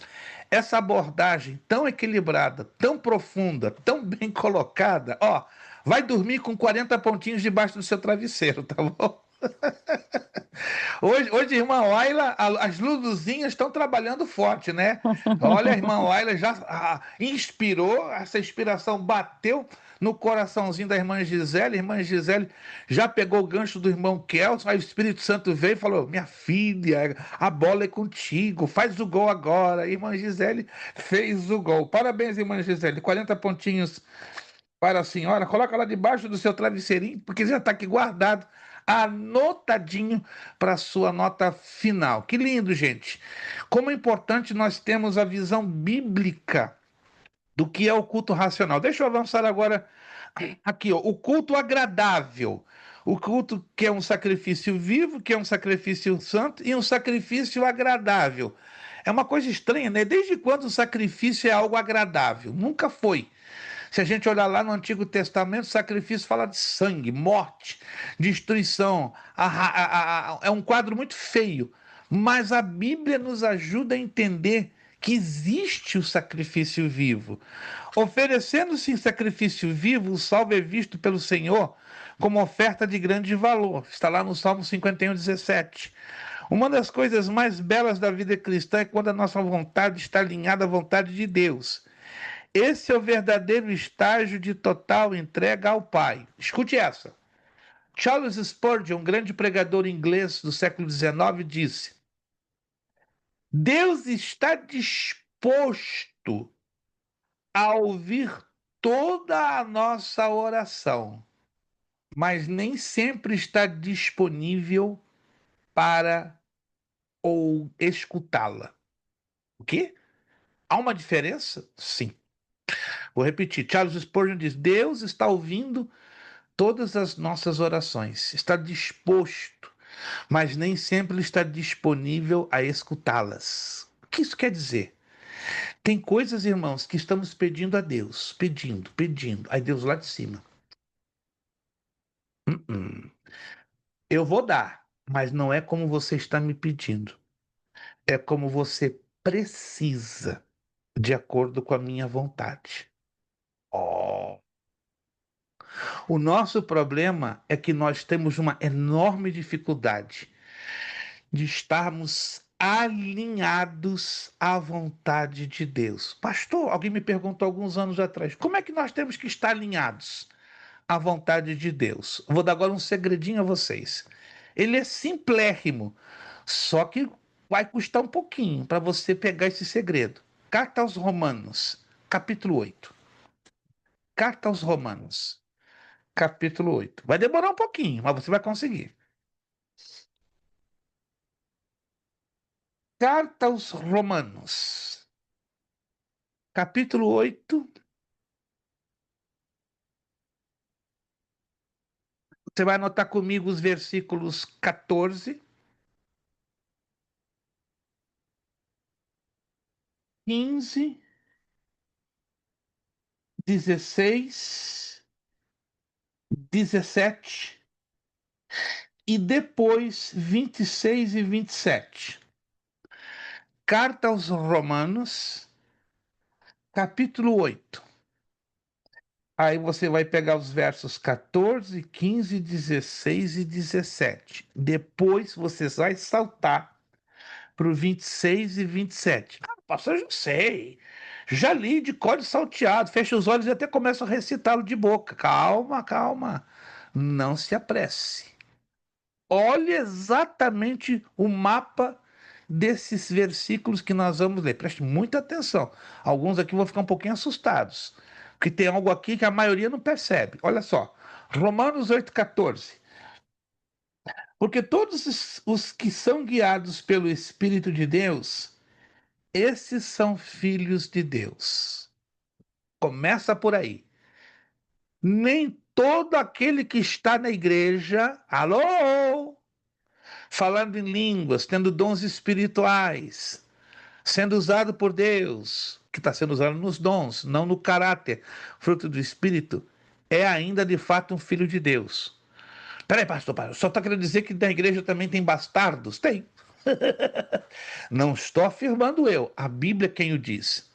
essa abordagem tão equilibrada, tão profunda, tão bem colocada, ó, vai dormir com 40 pontinhos debaixo do seu travesseiro, tá bom? Hoje, irmã Waila, as luzinhas estão trabalhando forte, né? Olha, a irmã Waila já inspirou, essa inspiração bateu no coraçãozinho da irmã Gisele. A irmã Gisele já pegou o gancho do irmão Kelson, aí o Espírito Santo veio e falou: minha filha, a bola é contigo, faz o gol agora. A irmã Gisele fez o gol. Parabéns, irmã Gisele, 40 pontinhos para a senhora, coloca lá debaixo do seu travesseirinho, porque já está aqui guardado, anotadinho para a sua nota final. Que lindo, gente. Como é importante nós termos a visão bíblica do que é o culto racional. Deixa eu avançar agora aqui, ó, o culto agradável. O culto que é um sacrifício vivo, que é um sacrifício santo e um sacrifício agradável. É uma coisa estranha, né? Desde quando o sacrifício é algo agradável? Nunca foi. Se a gente olhar lá no Antigo Testamento, o sacrifício fala de sangue, morte, destruição. É um quadro muito feio. Mas a Bíblia nos ajuda a entender que existe o sacrifício vivo. Oferecendo-se em sacrifício vivo, o salvo é visto pelo Senhor como oferta de grande valor. Está lá no Salmo 51:17. Uma das coisas mais belas da vida cristã é quando a nossa vontade está alinhada à vontade de Deus. Esse é o verdadeiro estágio de total entrega ao Pai. Escute essa. Charles Spurgeon, um grande pregador inglês do século XIX, disse: Deus está disposto a ouvir toda a nossa oração, mas nem sempre está disponível para ou escutá-la. O quê? Há uma diferença? Sim. Vou repetir. Charles Spurgeon diz: Deus está ouvindo todas as nossas orações, está disposto, mas nem sempre está disponível a escutá-las. O que isso quer dizer? Tem coisas, irmãos, que estamos pedindo a Deus, pedindo, aí Deus lá de cima. Eu vou dar, mas não é como você está me pedindo, é como você precisa, de acordo com a minha vontade. Oh. O nosso problema é que nós temos uma enorme dificuldade de estarmos alinhados à vontade de Deus. Pastor, alguém me perguntou alguns anos atrás, como é que nós temos que estar alinhados à vontade de Deus? Vou dar agora um segredinho a vocês. Ele é simplérrimo, só que vai custar um pouquinho para você pegar esse segredo. Carta aos Romanos, capítulo 8. Carta aos Romanos, capítulo 8. Vai demorar um pouquinho, mas você vai conseguir. Carta aos Romanos, capítulo 8. Você vai anotar comigo os versículos 14, 15, 16, 17 e depois 26 e 27. Carta aos Romanos, capítulo 8. Aí você vai pegar os versos 14, 15, 16 e 17. Depois você vai saltar para o 26 e 27. Ah, pastor, eu já sei. Já li de código salteado. Fecha os olhos e até começo a recitá-lo de boca. Calma, calma. Não se apresse. Olhe exatamente o mapa desses versículos que nós vamos ler. Preste muita atenção. Alguns aqui vão ficar um pouquinho assustados, porque tem algo aqui que a maioria não percebe. Olha só, Romanos 8,14. Porque todos os que são guiados pelo Espírito de Deus, esses são filhos de Deus. Começa por aí. Nem todo aquele que está na igreja, alô, falando em línguas, tendo dons espirituais, sendo usado por Deus, que está sendo usado nos dons, não no caráter, fruto do Espírito, é ainda de fato um filho de Deus. Peraí, pastor, só está querendo dizer que na igreja também tem bastardos? Tem. Não estou afirmando eu, a Bíblia é quem o diz.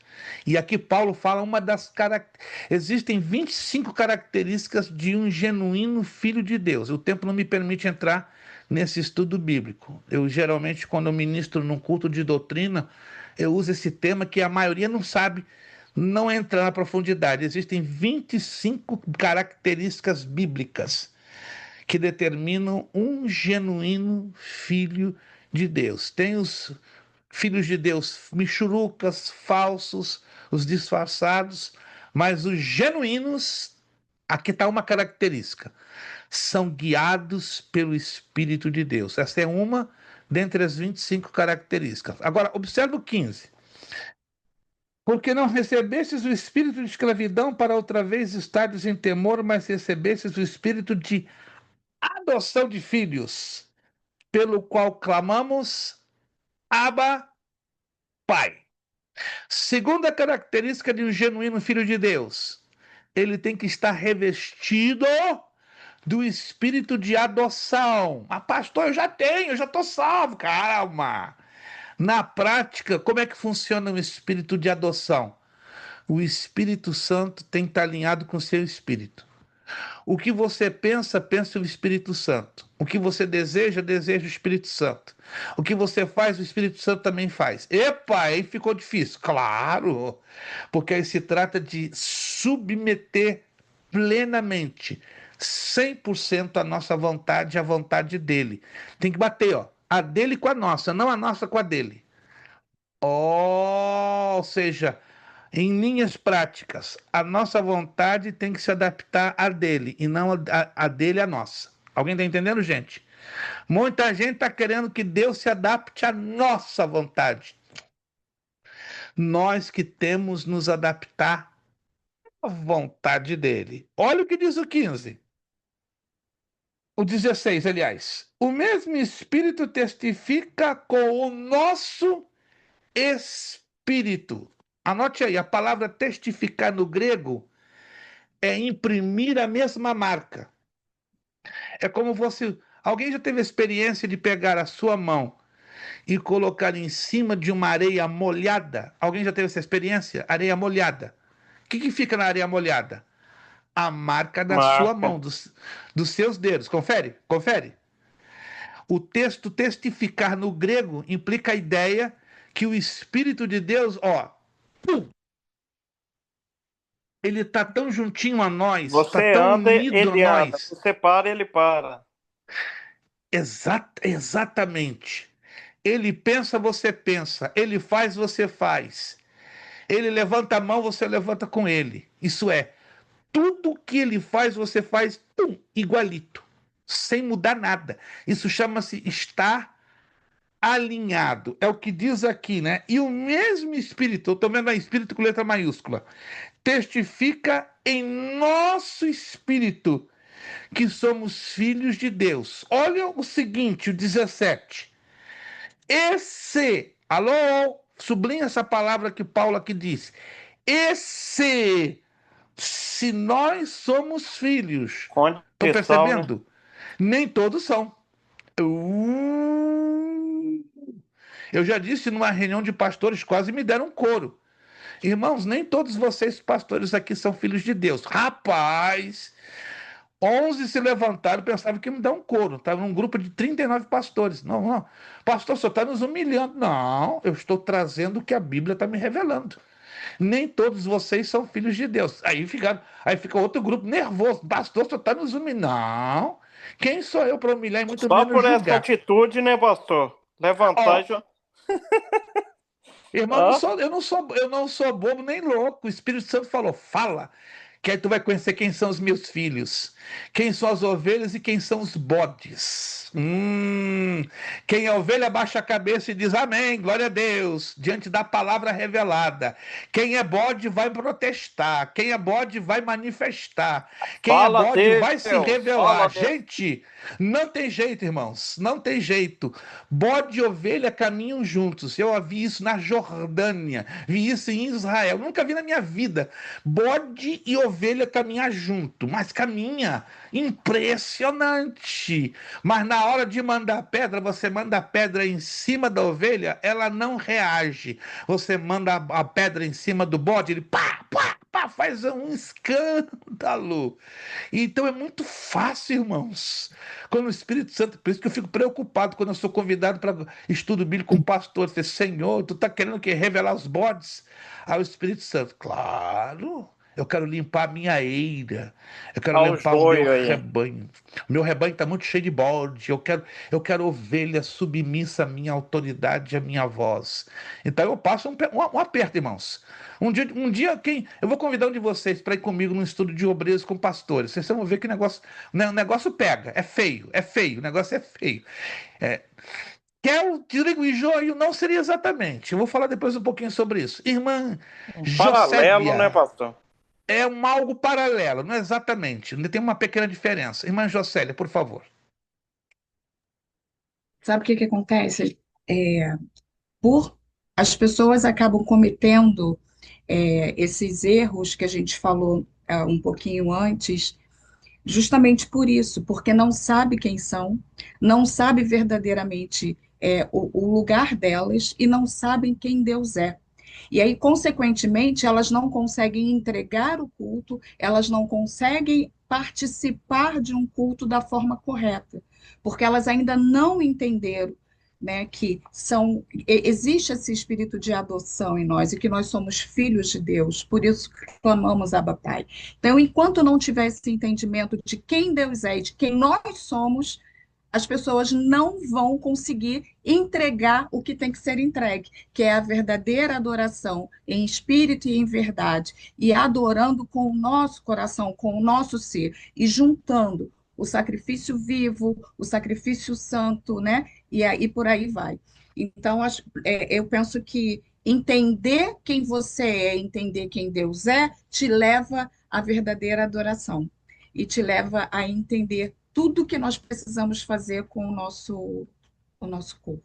E aqui Paulo fala uma das características. Existem 25 características de um genuíno filho de Deus. O tempo não me permite entrar nesse estudo bíblico. Eu geralmente, quando eu ministro num culto de doutrina, eu uso esse tema que a maioria não sabe, não entra na profundidade. Existem 25 características bíblicas que determinam um genuíno filho de Deus. Tem os filhos de Deus michurucas, falsos, os disfarçados, mas os genuínos, aqui está uma característica, são guiados pelo Espírito de Deus. Essa é uma dentre as 25 características. Agora, observe o 15. Porque não recebestes o espírito de escravidão para outra vez estares em temor, mas recebestes o espírito de adoção de filhos, pelo qual clamamos, Abba, Pai. Segunda característica de um genuíno filho de Deus, ele tem que estar revestido do espírito de adoção. Ah, pastor, eu já tenho, eu já estou salvo. Calma. Na prática, como é que funciona o espírito de adoção? O Espírito Santo tem que estar alinhado com o seu espírito. O que você pensa, pensa o Espírito Santo. O que você deseja, deseja o Espírito Santo. O que você faz, o Espírito Santo também faz. Epa, aí ficou difícil. Claro, porque aí se trata de submeter plenamente, 100% a nossa vontade à vontade dele. Tem que bater, ó, a dele com a nossa, não a nossa com a dele. Ou seja, em linhas práticas, a nossa vontade tem que se adaptar à dele e não a dele à nossa. Alguém está entendendo, gente? Muita gente está querendo que Deus se adapte à nossa vontade. Nós que temos nos adaptar à vontade dele. Olha o que diz o 15. O 16, aliás. O mesmo Espírito testifica com o nosso Espírito. Anote aí, a palavra testificar no grego é imprimir a mesma marca. É como você. Alguém já teve a experiência de pegar a sua mão e colocar em cima de uma areia molhada? Alguém já teve essa experiência? Areia molhada. O que fica na areia molhada? A marca da sua Marca. mão, dos seus dedos. Confere? Confere. O texto testificar no grego implica a ideia que o Espírito de Deus, pum, ele está tão juntinho a nós, está Você tão anda, unido a ele anda. nós. Você para, ele para. Exatamente. Ele pensa, você pensa. Ele faz, você faz. Ele levanta a mão, você levanta com ele. Isso é, tudo que ele faz, você faz, pum, igualito, sem mudar nada. Isso chama-se estar alinhado. É o que diz aqui, né? E o mesmo Espírito, eu estou vendo a Espírito com letra maiúscula, testifica em nosso espírito que somos filhos de Deus. Olha o seguinte, o 17. Alô, sublinha essa palavra que Paulo aqui diz. Se nós somos filhos, estão Condição, né? percebendo? Nem todos são. Eu já disse numa reunião de pastores, quase me deram um coro. Irmãos, nem todos vocês pastores aqui são filhos de Deus. Rapaz, 11 se levantaram, pensavam que ia me dar um coro. Estava num grupo de 39 pastores. Não, não. Pastor, o senhor está nos humilhando. Não, eu estou trazendo o que a Bíblia está me revelando. Nem todos vocês são filhos de Deus. Aí fica outro grupo nervoso. Pastor, o senhor está nos humilhando. Não. Quem sou eu para humilhar e muito Só menos por essa julgar? atitude, né, pastor? Levantar já. Irmão, eu não sou bobo nem louco. O Espírito Santo falou, fala, que aí tu vai conhecer quem são os meus filhos, quem são as ovelhas e quem são os bodes. Quem é ovelha baixa a cabeça e diz amém, glória a Deus, diante da palavra revelada. Quem é bode vai protestar, quem é bode vai manifestar, quem Fala é bode Deus, vai se fala revelar. Deus. Gente, não tem jeito, irmãos, não tem jeito. Bode e ovelha caminham juntos. Eu vi isso na Jordânia, vi isso em Israel, nunca vi na minha vida. Bode e ovelha caminhar junto, mas caminha impressionante. Mas na hora de mandar pedra, você manda a pedra em cima da ovelha, ela não reage. Você manda a pedra em cima do bode, ele pá, pá, pá, faz um escândalo. Então é muito fácil, irmãos. Quando o Espírito Santo, por isso que eu fico preocupado quando eu sou convidado para estudo bíblico com um pastor. Eu falo, Senhor, tu está querendo que revelar os bodes? Aí o Espírito Santo, claro. Eu quero limpar a minha eira. Eu quero Olha o limpar o meu joio aí. rebanho. O meu rebanho está muito cheio de bode. Eu quero ovelha submissa à minha autoridade e à minha voz. Então eu passo um aperto, irmãos. Um dia eu vou convidar um de vocês para ir comigo num estudo de obreiros com pastores. Vocês vão ver que o negócio pega. É feio, o negócio é feio. Quer o trigo e joio? Não seria exatamente. Eu vou falar depois um pouquinho sobre isso. Irmã Paralelo, né, Josébia. pastor? É algo paralelo, não é exatamente. Tem uma pequena diferença. Irmã Jocélia, por favor. Sabe o que que acontece? Por as pessoas acabam cometendo esses erros que a gente falou um pouquinho antes, justamente por isso, porque não sabe quem são, não sabe verdadeiramente o lugar delas e não sabem quem Deus é. E aí, consequentemente, elas não conseguem entregar o culto, elas não conseguem participar de um culto da forma correta, porque elas ainda não entenderam, né, que existe esse espírito de adoção em nós e que nós somos filhos de Deus, por isso clamamos Abba Pai. Então, enquanto não tiver esse entendimento de quem Deus é e de quem nós somos, as pessoas não vão conseguir entregar o que tem que ser entregue, que é a verdadeira adoração em espírito e em verdade, e adorando com o nosso coração, com o nosso ser, e juntando o sacrifício vivo, o sacrifício santo, né? E aí por aí vai. Então, eu penso que entender quem você é, entender quem Deus é, te leva à verdadeira adoração e te leva a entender tudo que nós precisamos fazer com o nosso corpo.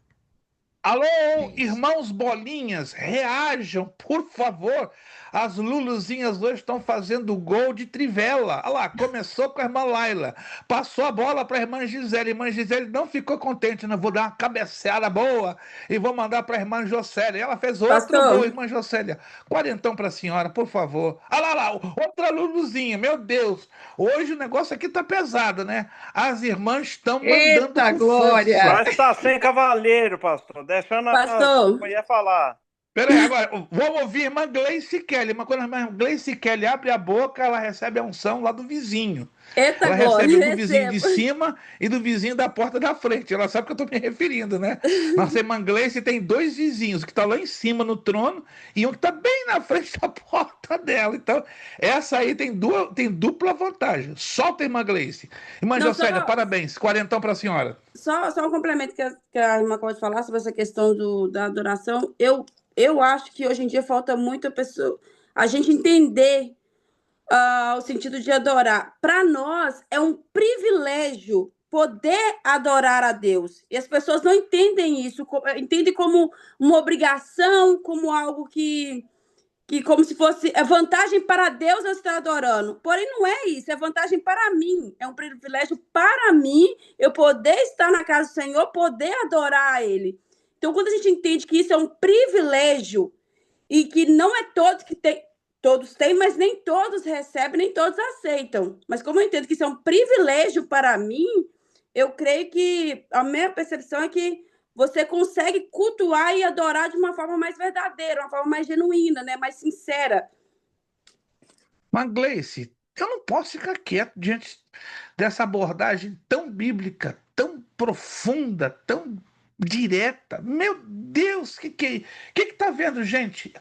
Alô, Isso. irmãos Bolinhas, reajam, por favor. As Luluzinhas hoje estão fazendo gol de trivela. Olha lá, começou com a irmã Laila, passou a bola para a irmã Gisele. A irmã Gisele não ficou contente, não. Vou dar uma cabeceada boa e vou mandar para a irmã Jocélia. Ela fez outro gol, Pastor, irmã Jocélia. Quarentão para a senhora, por favor. Olha lá, outra Luluzinha, meu Deus. Hoje o negócio aqui tá pesado, né? As irmãs estão mandando Eita, com glória! força. Nós está sem cavaleiro, pastor. Deixando a pastor, mulher falar. Peraí, agora, vamos ouvir a irmã Gleice Kelly. Mas quando a irmã Gleice Kelly abre a boca, ela recebe a unção lá do vizinho. eita Ela glória, recebe do vizinho de receba. cima e do vizinho da porta da frente. Ela sabe que eu estou me referindo, né? Nossa irmã Gleice tem dois vizinhos, que está lá em cima no trono e um que está bem na frente da porta dela. Então, essa aí tem dupla vantagem. Solta a irmã Gleice. Irmã Não, Jocélia, parabéns. Quarentão para a senhora. só um complemento que a irmã acabou de falar sobre essa questão da adoração. Eu acho que hoje em dia falta muito a gente entender o sentido de adorar. Para nós, é um privilégio poder adorar a Deus. E as pessoas não entendem isso, entendem como uma obrigação, como algo que como se fosse vantagem para Deus eu estar adorando. Porém, não é isso, é vantagem para mim. É um privilégio para mim eu poder estar na casa do Senhor, poder adorar a Ele. Então, quando a gente entende que isso é um privilégio e que não é todos têm, mas nem todos recebem, nem todos aceitam. Mas como eu entendo que isso é um privilégio para mim, eu creio que a minha percepção é que você consegue cultuar e adorar de uma forma mais verdadeira, uma forma mais genuína, né? Mais sincera. Mas, Gleice, eu não posso ficar quieto diante dessa abordagem tão bíblica, tão profunda, tão direta. Meu Deus, que tá vendo, gente?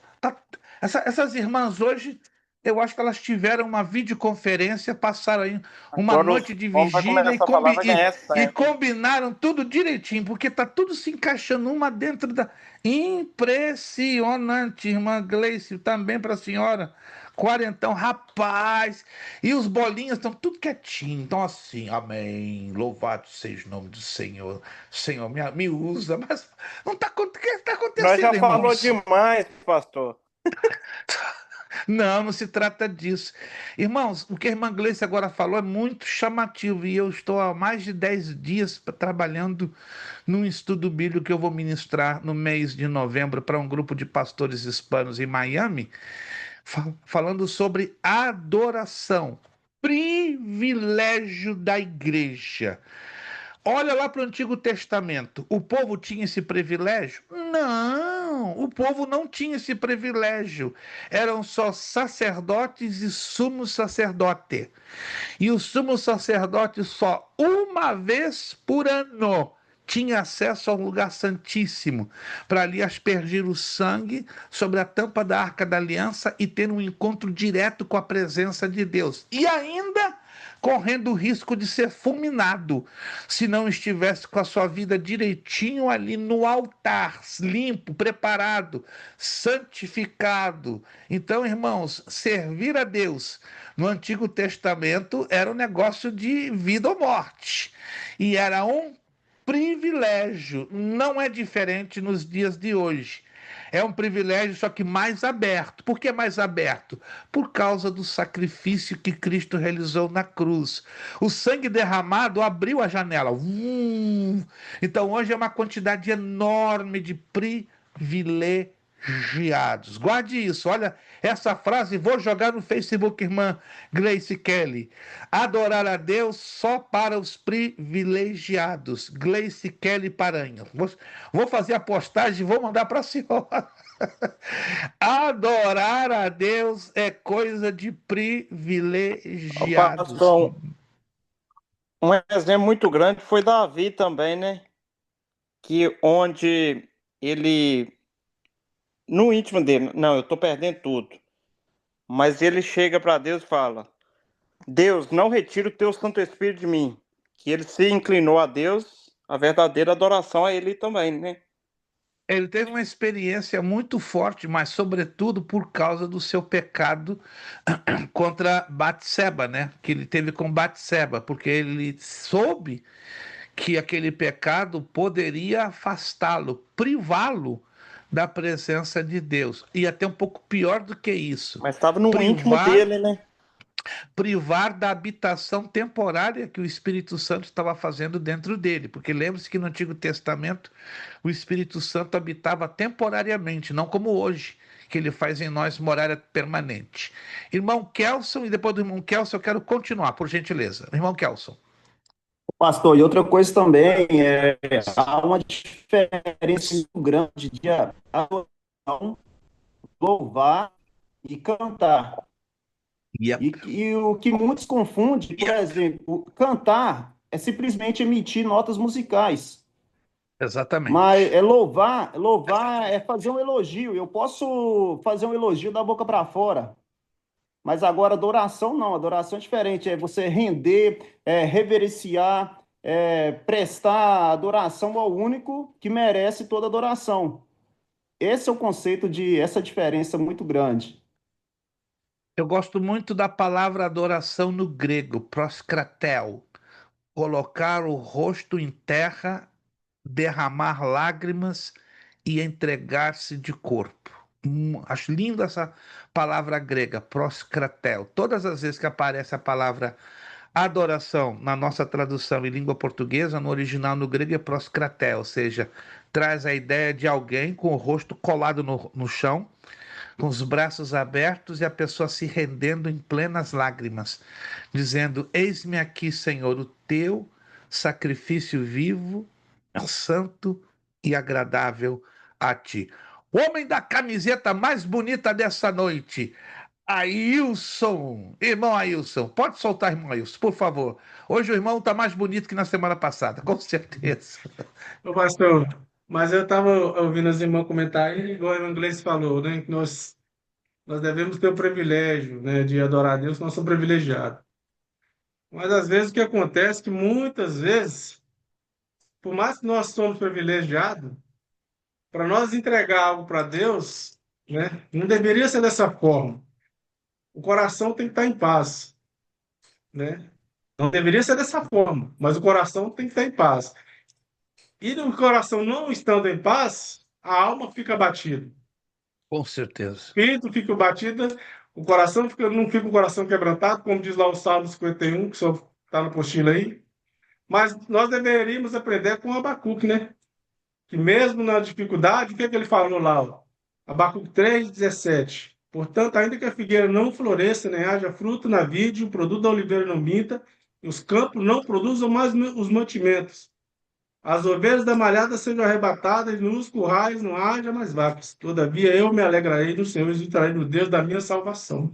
Essas irmãs hoje, eu acho que elas tiveram uma videoconferência, passaram aí uma Agora noite os de homens vai vigília começar a falar, vai ganhar e sangue. combinaram tudo direitinho, porque tá tudo se encaixando uma dentro da. Impressionante, irmã Gleice, também para a senhora. Quarentão, rapaz. E os bolinhas estão tudo quietinho. Então, assim, amém. Louvado seja o nome do Senhor. Senhor, me usa. Mas não tá, o que está Nós já acontecendo, falou irmãos? demais, pastor. Não, não se trata disso. Irmãos, o que a irmã Gleice agora falou é muito chamativo. E eu estou há mais de 10 dias trabalhando num estudo bíblico que eu vou ministrar no mês de novembro para um grupo de pastores hispanos em Miami, falando sobre adoração, privilégio da igreja. Olha lá para o Antigo Testamento. O povo tinha esse privilégio? Não, o povo não tinha esse privilégio. Eram só sacerdotes e sumo sacerdote. E o sumo sacerdote só uma vez por ano tinha acesso ao lugar santíssimo, para ali aspergir o sangue sobre a tampa da Arca da Aliança e ter um encontro direto com a presença de Deus. E ainda correndo o risco de ser fulminado, se não estivesse com a sua vida direitinho ali no altar, limpo, preparado, santificado. Então, irmãos, servir a Deus no Antigo Testamento era um negócio de vida ou morte. E era um privilégio. Não é diferente nos dias de hoje. É um privilégio, só que mais aberto. Por que mais aberto? Por causa do sacrifício que Cristo realizou na cruz. O sangue derramado abriu a janela. Então hoje é uma quantidade enorme de privilegiados. Guarde isso. Olha essa frase, vou jogar no Facebook, irmã Gleice Kelly. Adorar a Deus só para os privilegiados. Gleice Kelly Paranha. Vou fazer a postagem e vou mandar para a senhora. Adorar a Deus é coisa de privilegiados. Pastor, um exemplo muito grande foi Davi também, né? Que onde ele, no íntimo dele, não, eu tô perdendo tudo. Mas ele chega para Deus e fala: Deus, não retira o teu Santo Espírito de mim. Que ele se inclinou a Deus, a verdadeira adoração a ele também, né? Ele teve uma experiência muito forte, mas sobretudo por causa do seu pecado contra Batseba, né? Que ele teve com Batseba, porque ele soube que aquele pecado poderia afastá-lo, privá-lo da presença de Deus. E até um pouco pior do que isso, Mas estava no íntimo privar, dele, né? privar da habitação temporária que o Espírito Santo estava fazendo dentro dele. Porque lembre-se que no Antigo Testamento o Espírito Santo habitava temporariamente, não como hoje, que ele faz em nós morada permanente. Irmão Kelson, e depois do irmão Kelson eu quero continuar, por gentileza. Irmão Kelson. Pastor, e outra coisa também, há uma diferença muito grande de adoração, louvar e cantar. Yep. E o que muitos confundem, por exemplo, cantar é simplesmente emitir notas musicais. Exatamente. Mas louvar é fazer um elogio. Eu posso fazer um elogio da boca para fora. Mas agora adoração não, adoração é diferente. É você render, reverenciar, prestar adoração ao único que merece toda adoração. Esse é o conceito essa diferença muito grande. Eu gosto muito da palavra adoração no grego, proskratel. Colocar o rosto em terra, derramar lágrimas e entregar-se de corpo. Acho linda essa palavra grega, proskratel. Todas as vezes que aparece a palavra adoração na nossa tradução em língua portuguesa, no original no grego é proskratel, ou seja, traz a ideia de alguém com o rosto colado no chão, com os braços abertos e a pessoa se rendendo em plenas lágrimas, dizendo: Eis-me aqui, Senhor, o teu sacrifício vivo, santo e agradável a ti. O homem da camiseta mais bonita dessa noite, Ailson. Irmão Ailson, pode soltar, irmão Ailson, por favor. Hoje o irmão está mais bonito que na semana passada, com certeza. Ô, pastor, mas eu estava ouvindo os irmãos comentarem, igual o inglês falou, né? Que nós devemos ter o privilégio, né, de adorar a Deus, nós somos privilegiados. Mas às vezes o que acontece é que muitas vezes, por mais que nós somos privilegiados, para nós entregar algo para Deus, né, não deveria ser dessa forma. O coração tem que estar em paz, né? Não deveria ser dessa forma, mas o coração tem que estar em paz. E no coração não estando em paz, a alma fica abatida. Com certeza. O espírito fica batido, o coração não fica o coração quebrantado, como diz lá o Salmo 51, que só está no apostila aí. Mas nós deveríamos aprender com Abacuque, né? Que mesmo na dificuldade, o que é que ele falou lá? Ó? Abacuque 3,17. Portanto, ainda que a figueira não floresça, nem haja fruto na vide, o produto da oliveira não minta, e os campos não produzam mais os mantimentos. As ovelhas da malhada sejam arrebatadas, e nos currais não haja mais vacas. Todavia eu me alegrarei no Senhor e exultarei no Deus da minha salvação.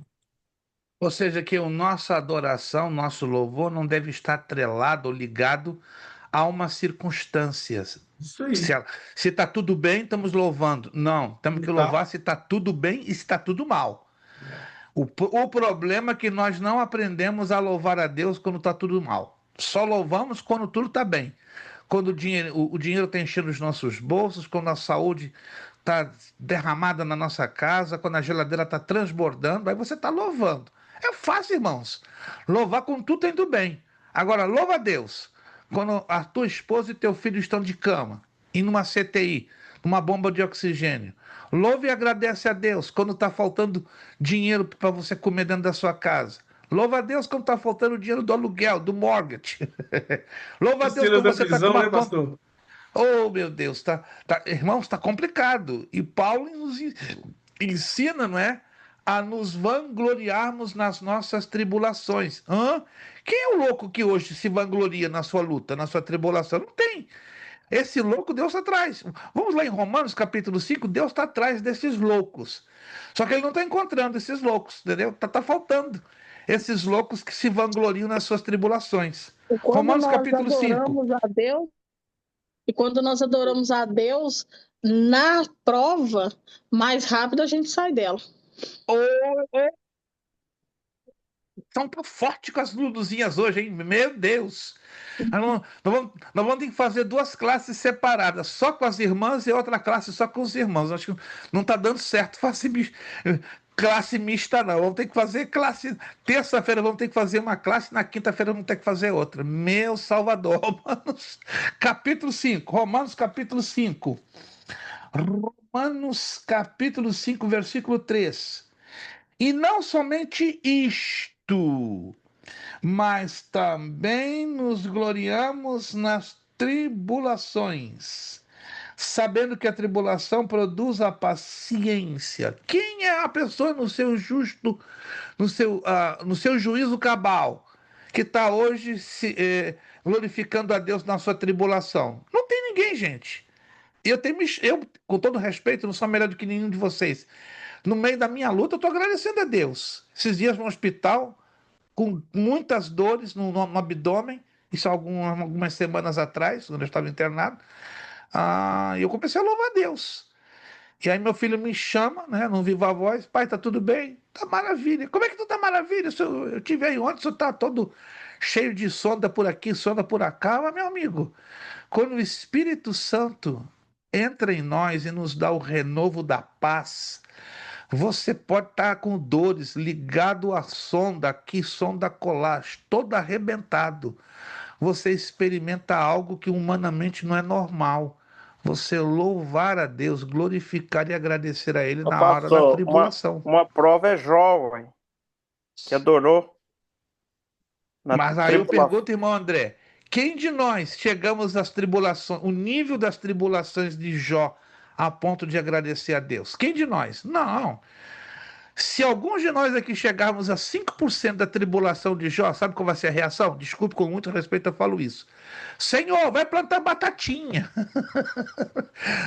Ou seja, que a nossa adoração, nosso louvor não deve estar atrelado ou ligado a uma circunstância. Isso aí. Se está tudo bem, estamos louvando. Não, temos que louvar se está tudo bem e se está tudo mal. O problema é que nós não aprendemos a louvar a Deus quando está tudo mal. Só louvamos quando tudo está bem. Quando o dinheiro está enchendo os nossos bolsos, quando a saúde está derramada na nossa casa, quando a geladeira está transbordando, aí você está louvando. É fácil, irmãos. Louvar quando tudo está indo bem. Agora, louva a Deus quando a tua esposa e teu filho estão de cama, e numa CTI, numa bomba de oxigênio. Louve e agradece a Deus quando está faltando dinheiro para você comer dentro da sua casa. Louva a Deus quando está faltando dinheiro do aluguel, do mortgage. Louva a Deus quando você está com uma pastor? Oh, meu Deus, irmãos, está complicado. E Paulo nos ensina, não é? A nos vangloriarmos nas nossas tribulações. Quem é o louco que hoje se vangloria na sua luta, na sua tribulação? Não tem. Esse louco Deus está atrás. Vamos lá em Romanos capítulo 5, Deus está atrás desses loucos. Só que ele não está encontrando esses loucos, entendeu? Tá faltando esses loucos que se vangloriam nas suas tribulações. Romanos capítulo 5. E quando nós adoramos a Deus, na prova, mais rápido a gente sai dela. São tão fortes com as luzinhas hoje, hein? Meu Deus! Nós vamos ter que fazer duas classes separadas, só com as irmãs e outra classe só com os irmãos. Acho que não está dando certo. classe mista não. Vamos ter que fazer classe. Terça-feira vamos ter que fazer uma classe, na quinta-feira vamos ter que fazer outra. Meu Salvador. Romanos capítulo 5. Romanos capítulo 5. Romanos capítulo 5, versículo 3. E não somente isto, mas também nos gloriamos nas tribulações, sabendo que a tribulação produz a paciência. Quem é a pessoa no seu justo, no seu juízo cabal, que está hoje glorificando a Deus na sua tribulação? Não tem ninguém, gente. Eu, com todo respeito, não sou melhor do que nenhum de vocês. No meio da minha luta, eu estou agradecendo a Deus. Esses dias no hospital, com muitas dores no abdômen, isso algumas semanas atrás, quando eu estava internado, eu comecei a louvar a Deus. E aí meu filho me chama, né, no Viva Voz: pai, tá tudo bem? Tá maravilha. Como é que tu tá maravilha? Eu tive aí ontem, você tá todo cheio de sonda por aqui, sonda por cá. Mas, meu amigo, quando o Espírito Santo entra em nós e nos dá o renovo da paz, você pode estar com dores, ligado à sonda aqui, sonda colar, todo arrebentado. Você experimenta algo que humanamente não é normal. Você louvar a Deus, glorificar e agradecer a Ele Ô, na hora da pastor, tribulação. uma prova é Jó, ué, que adorou na Mas aí eu tribulação. pergunto, irmão André, quem de nós chegamos às tribulações, o nível das tribulações de Jó, a ponto de agradecer a Deus? Quem de nós? Não. Se alguns de nós aqui chegarmos a 5% da tribulação de Jó, sabe qual vai ser a reação? Desculpe, com muito respeito eu falo isso. Senhor, vai plantar batatinha.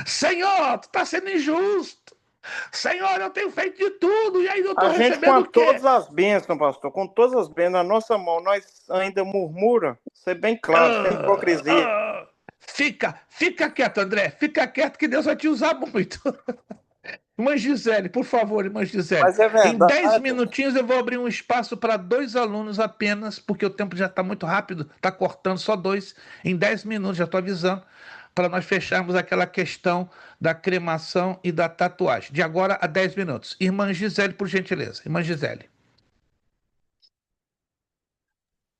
Senhor, tu está sendo injusto. Senhor, eu tenho feito de tudo e aí eu estou A gente, recebendo com o quê? todas as bênçãos, pastor, com todas as bênçãos na nossa mão, nós ainda murmura. Ser bem claro, sem hipocrisia. Fica quieto, André. Fica quieto que Deus vai te usar muito. Irmã Gisele, por favor, irmã Gisele. Mas é Em 10 verdade. minutinhos eu vou abrir um espaço para 2 alunos apenas, porque o tempo já está muito rápido, está cortando só 2. Em 10 minutos, já estou avisando, para nós fecharmos aquela questão da cremação e da tatuagem. De agora a 10 minutos. Irmã Gisele, por gentileza. Irmã Gisele.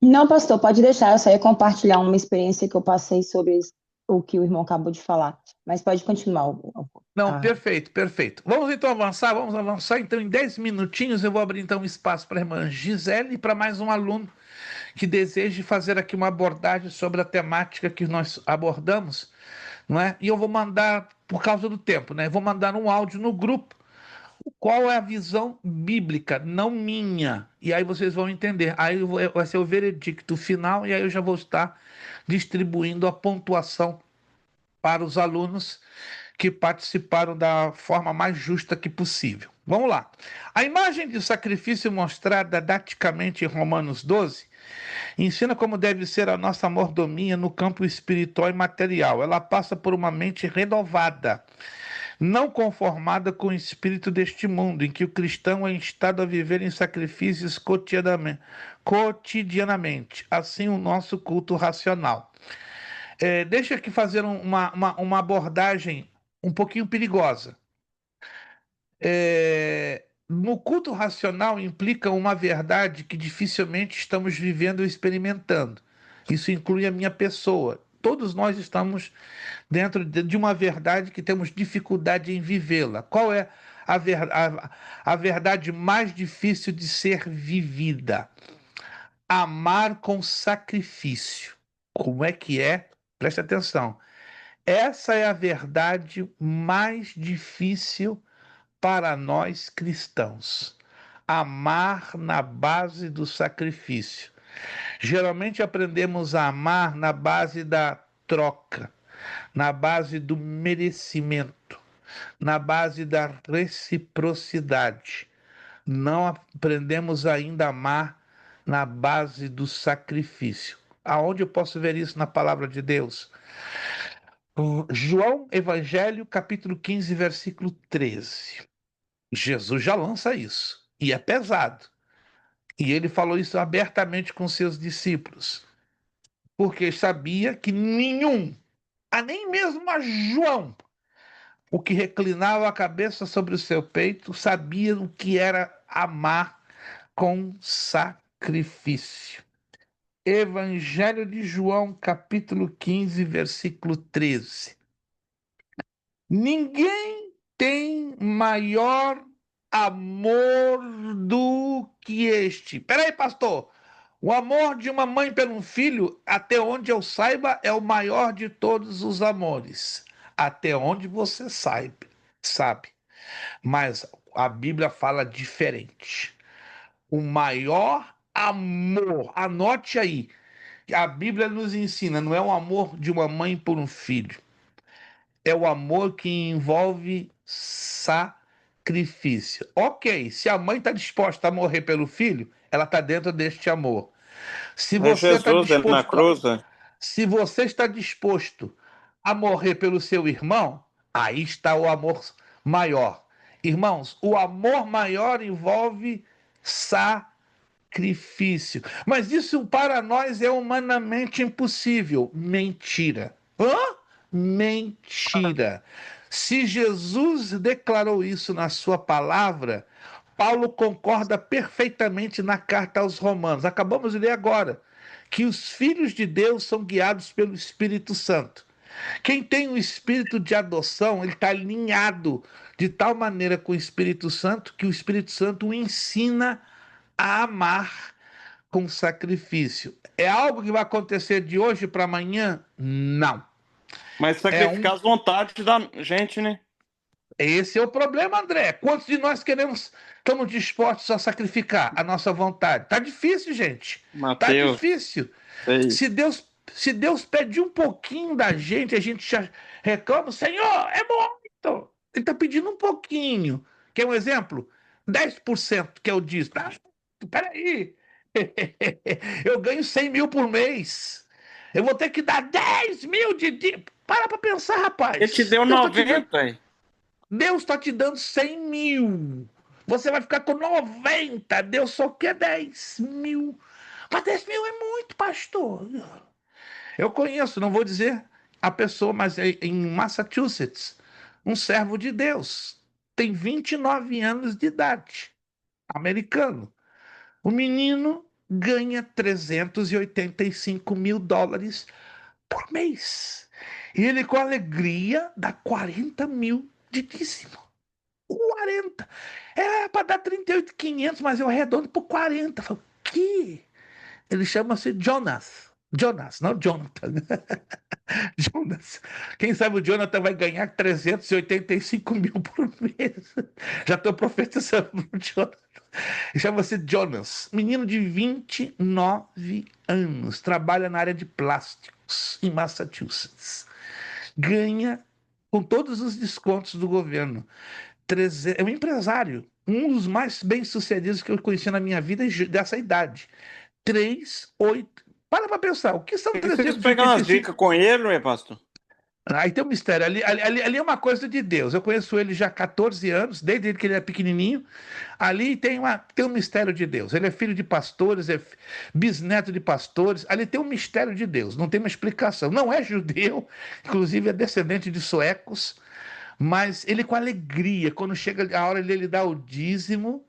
Não, pastor, pode deixar. Eu só ia compartilhar uma experiência que eu passei sobre o que o irmão acabou de falar. Mas pode continuar. Não, perfeito, perfeito. Vamos então avançar, vamos avançar. Então, em 10 minutinhos, eu vou abrir então um espaço para a irmã Gisele e para mais um aluno que deseje fazer aqui uma abordagem sobre a temática que nós abordamos, não é? E eu vou mandar, por causa do tempo, né? Vou mandar um áudio no grupo. Qual é a visão bíblica, não minha? E aí vocês vão entender. Aí vai ser o veredicto final e aí eu já vou estar distribuindo a pontuação para os alunos que participaram da forma mais justa que possível. Vamos lá. A imagem de sacrifício mostrada daticamente em Romanos 12 ensina como deve ser a nossa mordomia no campo espiritual e material. Ela passa por uma mente renovada, não conformada com o espírito deste mundo, em que o cristão é instado a viver em sacrifícios cotidianamente. Assim, o nosso culto racional. Deixa aqui fazer uma abordagem um pouquinho perigosa. No culto racional implica uma verdade que dificilmente estamos vivendo ou experimentando. Isso inclui a minha pessoa. Todos nós estamos dentro de uma verdade que temos dificuldade em vivê-la. Qual é a verdade mais difícil de ser vivida? Amar com sacrifício. Como é que é? Preste atenção. Essa é a verdade mais difícil para nós cristãos. Amar na base do sacrifício. Geralmente aprendemos a amar na base da troca, na base do merecimento, na base da reciprocidade. Não aprendemos ainda a amar na base do sacrifício. Aonde eu posso ver isso na palavra de Deus? João Evangelho, capítulo 15, versículo 13. Jesus já lança isso, e é pesado. E ele falou isso abertamente com seus discípulos, porque sabia que nenhum, nem mesmo a João, o que reclinava a cabeça sobre o seu peito, sabia o que era amar com sacrifício. Evangelho de João, capítulo 15, versículo 13. Ninguém tem maior amor do que este. Peraí, pastor. O amor de uma mãe pelo filho, até onde eu saiba, é o maior de todos os amores. Até onde você sabe. Mas a Bíblia fala diferente. O maior amor, anote aí, a Bíblia nos ensina, não é o amor de uma mãe por um filho, é o amor que envolve sacrifício. Ok, se a mãe está disposta a morrer pelo filho, ela está dentro deste amor. Se É você está Jesus na disposto, cruz, né? se você está disposto a morrer pelo seu irmão, aí está o amor maior. Irmãos, o amor maior envolve sacrifício. Mas isso para nós é humanamente impossível. Mentira. Hã? Mentira. Se Jesus declarou isso na sua palavra, Paulo concorda perfeitamente na carta aos Romanos. Acabamos de ler agora que os filhos de Deus são guiados pelo Espírito Santo. Quem tem o espírito de adoção, ele está alinhado de tal maneira com o Espírito Santo que o Espírito Santo o ensina a amar com sacrifício. É algo que vai acontecer de hoje para amanhã? Não. Mas sacrificar as vontades da gente, né? Esse é o problema, André. Quantos de nós estamos dispostos a sacrificar a nossa vontade? Tá difícil, gente. Tá Mateus, difícil. sei. Se Deus pede um pouquinho da gente, a gente já reclama, Senhor, é muito. Ele está pedindo um pouquinho. Quer um exemplo? 10% que eu disse. Ah, peraí. Eu ganho 100 mil por mês. Eu vou ter que dar 10 mil de. Para pensar, rapaz. Ele te deu 90, aí. Deus está te dando 100 mil. Você vai ficar com 90. Deus só quer 10 mil. Mas 10 mil é muito, pastor. Eu conheço, não vou dizer a pessoa, mas é em Massachusetts, um servo de Deus. Tem 29 anos de idade. Americano. O menino ganha 385 mil dólares por mês. E ele, com alegria, dá 40 mil de dízimo. 40. É para dar 38.500, mas eu arredondo por 40. Eu falo, que? Ele chama-se Jonas. Jonas, não Jonathan. Jonas. Quem sabe o Jonathan vai ganhar 385 mil por mês. Já estou profetizando para o Jonathan. Chama-se Jonas. Menino de 29 anos. Trabalha na área de plásticos em Massachusetts. Ganha com todos os descontos do governo. É um empresário. Um dos mais bem-sucedidos que eu conheci na minha vida dessa idade. 8. Para pensar, o que são Vocês 385? pegam umas dicas com ele, não é, pastor? Aí tem um mistério, ali é uma coisa de Deus. Eu conheço ele já há 14 anos, desde que ele é pequenininho. Ali tem um mistério de Deus. Ele é filho de pastores, é bisneto de pastores. Ali tem um mistério de Deus, não tem uma explicação. Não é judeu, inclusive é descendente de suecos, mas ele com alegria, quando chega a hora dele dar o dízimo,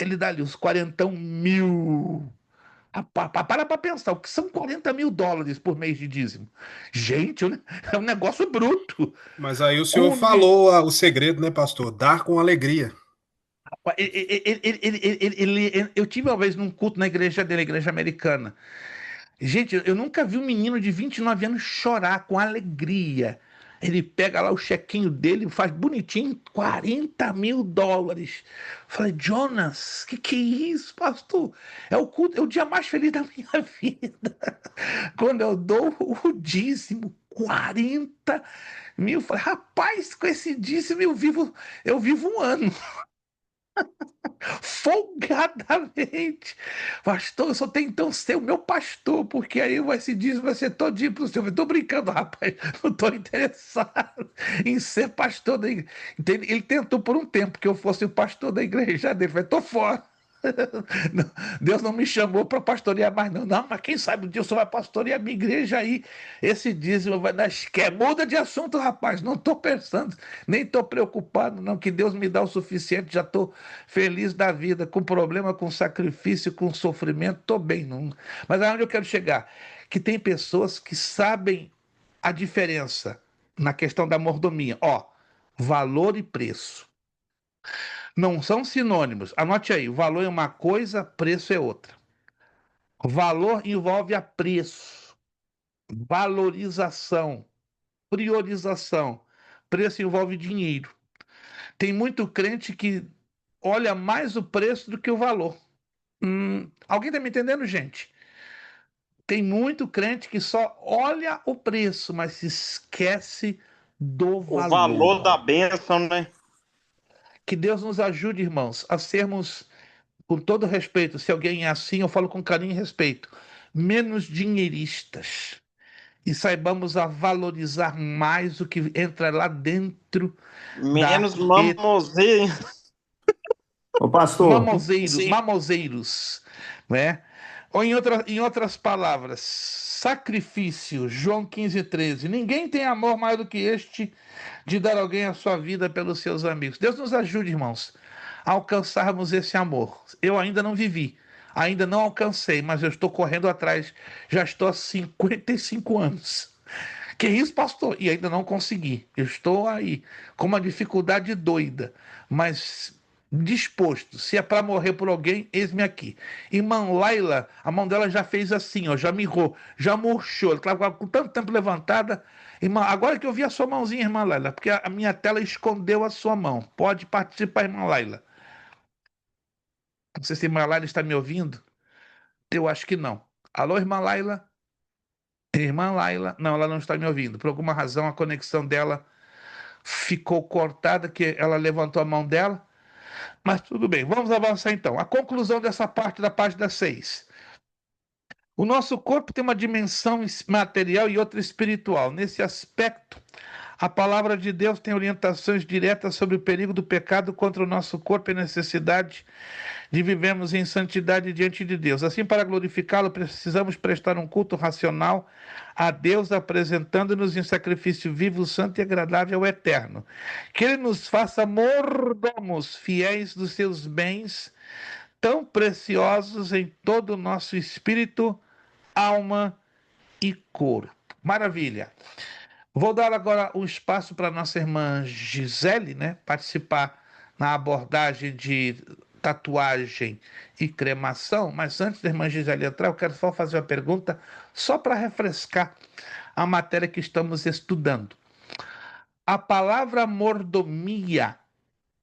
ele dá ali uns 40 mil. Para pensar, o que são 40 mil dólares por mês de dízimo? Gente, é um negócio bruto. Mas aí o senhor falou o segredo, né, pastor? Dar com alegria. Eu tive uma vez num culto na igreja dele, igreja americana. Gente, eu nunca vi um menino de 29 anos chorar com alegria. Ele pega lá o chequinho dele, faz bonitinho, 40 mil dólares. Falei, Jonas, que é isso, pastor? É o culto, é o dia mais feliz da minha vida. Quando eu dou o dízimo, 40 mil. Falei, rapaz, com esse dízimo eu vivo um ano. Folgadamente. Pastor, eu só tenho então ser o meu pastor, porque aí esse dízimo vai ser todinho para o senhor. Eu estou brincando, rapaz, não estou interessado em ser pastor da igreja. Ele tentou por um tempo que eu fosse o pastor da igreja dele, falei, estou fora. Não, Deus não me chamou para pastorear mais, não. Não, mas quem sabe um dia o senhor vai pastorear a minha igreja aí. Esse dízimo vai dar esquema. Muda de assunto, rapaz. Não estou pensando, nem estou preocupado, não. Que Deus me dá o suficiente. Já estou feliz da vida. Com problema, com sacrifício, com sofrimento, estou bem. Não. Mas aonde eu quero chegar? Que tem pessoas que sabem a diferença na questão da mordomia. Ó, valor e preço. Não são sinônimos. Anote aí, valor é uma coisa, preço é outra. Valor envolve apreço, valorização, priorização. Preço envolve dinheiro. Tem muito crente que olha mais o preço do que o valor. Alguém está me entendendo, gente? Tem muito crente que só olha o preço, mas se esquece do O valor da valor. bênção, né? Que Deus nos ajude, irmãos, a sermos, com todo respeito, se alguém é assim, eu falo com carinho e respeito, menos dinheiristas. E saibamos a valorizar mais o que entra lá dentro da Menos mamoseiro. Ô, pastor, mamoseiros, né? Ou em outras palavras, sacrifício, João 15:13. Ninguém tem amor maior do que este, de dar alguém a sua vida pelos seus amigos. Deus nos ajude, irmãos, a alcançarmos esse amor. Eu ainda não vivi, ainda não alcancei, mas eu estou correndo atrás. Já estou há 55 anos. Que isso, pastor? E ainda não consegui. Eu estou aí, com uma dificuldade doida, mas disposto. Se é para morrer por alguém, eis-me aqui. Irmã Laila, a mão dela já fez assim, ó, já mirrou, já murchou. Ela estava com tanto tempo levantada. Irmã, agora que eu vi a sua mãozinha, irmã Laila, porque a minha tela escondeu a sua mão. Pode participar, irmã Laila. Não sei se a irmã Laila está me ouvindo. Eu acho que não. Alô, irmã Laila? Irmã Laila? Não, ela não está me ouvindo. Por alguma razão, a conexão dela ficou cortada, que ela levantou a mão dela. Mas tudo bem, vamos avançar então. A conclusão dessa parte da página 6. O nosso corpo tem uma dimensão material e outra espiritual. Nesse aspecto, a palavra de Deus tem orientações diretas sobre o perigo do pecado contra o nosso corpo e a necessidade de vivermos em santidade diante de Deus. Assim, para glorificá-lo, precisamos prestar um culto racional a Deus, apresentando-nos em sacrifício vivo, santo e agradável ao Eterno. Que Ele nos faça mordomos fiéis dos seus bens, tão preciosos em todo o nosso espírito, alma e corpo. Maravilha. Vou dar agora um espaço para nossa irmã Gisele, né, participar na abordagem de tatuagem e cremação, mas antes da irmã Gisele entrar, eu quero só fazer uma pergunta, só para refrescar a matéria que estamos estudando. A palavra mordomia,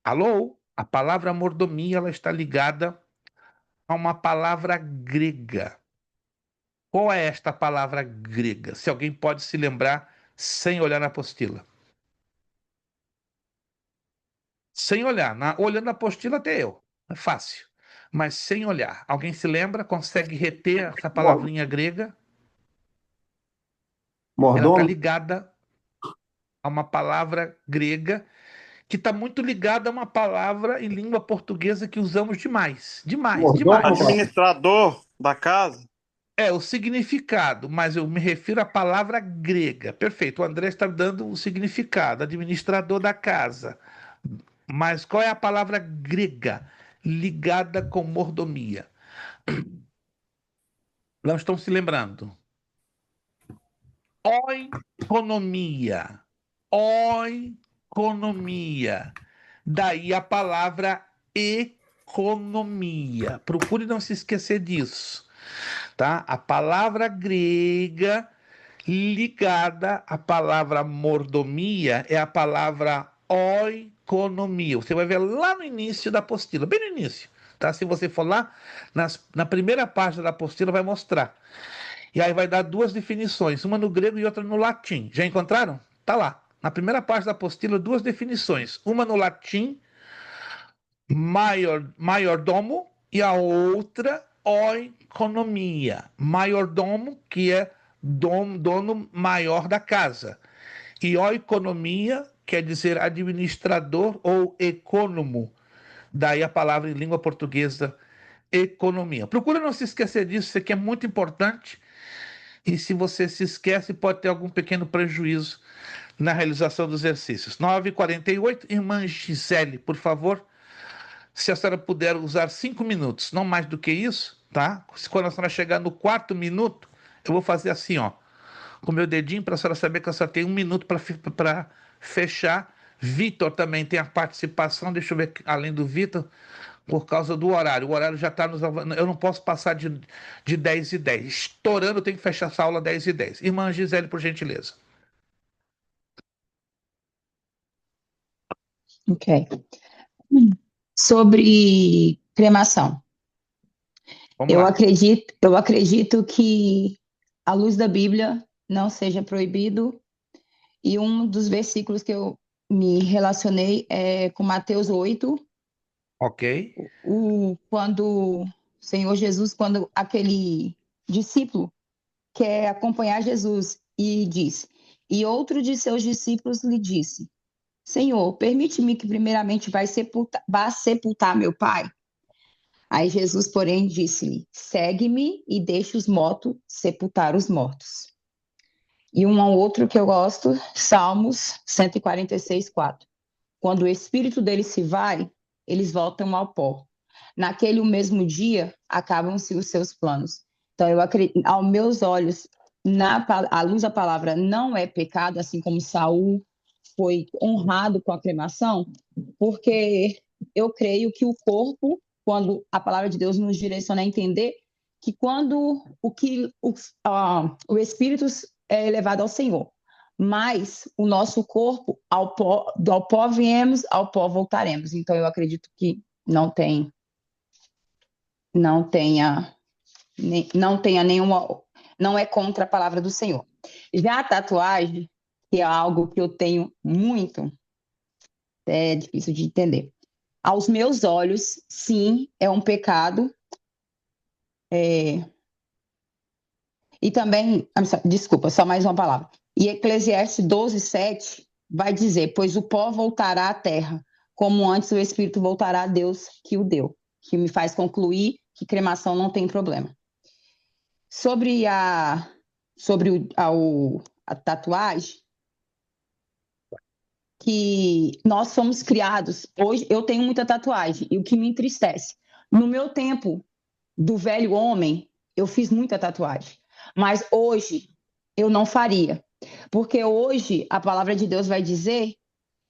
alô? A palavra mordomia, ela está ligada a uma palavra grega. Qual é esta palavra grega? Se alguém pode se lembrar sem olhar na apostila. Sem olhar. Olhando a apostila até eu. É fácil. Mas sem olhar. Alguém se lembra? Consegue reter essa palavrinha grega? Ela está mordomo? ligada a uma palavra grega que está muito ligada a uma palavra em língua portuguesa que usamos demais. Demais, Mordomo, demais. Administrador da casa. É o significado, mas eu me refiro à palavra grega. Perfeito, o André está dando o significado, administrador da casa. Mas qual é a palavra grega ligada com mordomia? Não estão se lembrando. Oikonomia. Oikonomia. Daí a palavra economia. Procure não se esquecer disso. Tá? A palavra grega ligada à palavra mordomia é a palavra oikonomia. Você vai ver lá no início da apostila, bem no início. Tá? Se você for lá, na primeira página da apostila vai mostrar. E aí vai dar duas definições, uma no grego e outra no latim. Já encontraram? Tá lá. Na primeira página da apostila, duas definições. Uma no latim, maiordomo, e a outra, oikonomia. Maiordomo, que é dono maior da casa. E oikonomia quer dizer administrador ou econômico. Daí a palavra em língua portuguesa economia. Procura não se esquecer disso, isso aqui é muito importante. E se você se esquece, pode ter algum pequeno prejuízo na realização dos exercícios. 9h48, irmã Gisele, por favor, se a senhora puder usar 5 minutos, não mais do que isso, tá? Quando a senhora chegar no 4º minuto, eu vou fazer assim, ó, com o meu dedinho, para a senhora saber que a senhora tem 1 minuto para fechar. Vitor também tem a participação, deixa eu ver, além do Vitor, por causa do horário. O horário já está nos... Eu não posso passar de 10h10. Estourando, eu tenho que fechar essa aula 10h10. Irmã Gisele, por gentileza. Ok. Sobre cremação. Vamos Eu lá. acredito que, à luz da Bíblia, não seja proibido. E um dos versículos que eu me relacionei é com Mateus 8, Ok. quando o Senhor Jesus, quando aquele discípulo quer acompanhar Jesus e diz, e outro de seus discípulos lhe disse, Senhor, permite-me que primeiramente vá sepultar meu pai. Aí Jesus, porém, disse-lhe, segue-me e deixe os mortos sepultar os mortos. E um outro que eu gosto, Salmos 146:4. Quando o espírito deles se vai, eles voltam ao pó. Naquele mesmo dia, acabam-se os seus planos. Então, eu acredito, aos meus olhos, à luz da palavra, não é pecado, assim como Saul foi honrado com a cremação, porque eu creio que o corpo, quando a palavra de Deus nos direciona a entender que quando o espírito é levado ao Senhor, mas o nosso corpo, do pó viemos, ao pó voltaremos. Então, eu acredito que não tenha nenhuma, não é contra a palavra do Senhor. Já a tatuagem, que é algo que eu tenho muito, é difícil de entender. Aos meus olhos, sim, é um pecado. E também, desculpa, só mais uma palavra. E Eclesiastes 12:7 vai dizer, pois o pó voltará à terra, como antes o espírito voltará a Deus que o deu, que me faz concluir que cremação não tem problema. Sobre a tatuagem, que nós somos criados, hoje eu tenho muita tatuagem, e o que me entristece, no meu tempo do velho homem, eu fiz muita tatuagem, mas hoje eu não faria, porque hoje a palavra de Deus vai dizer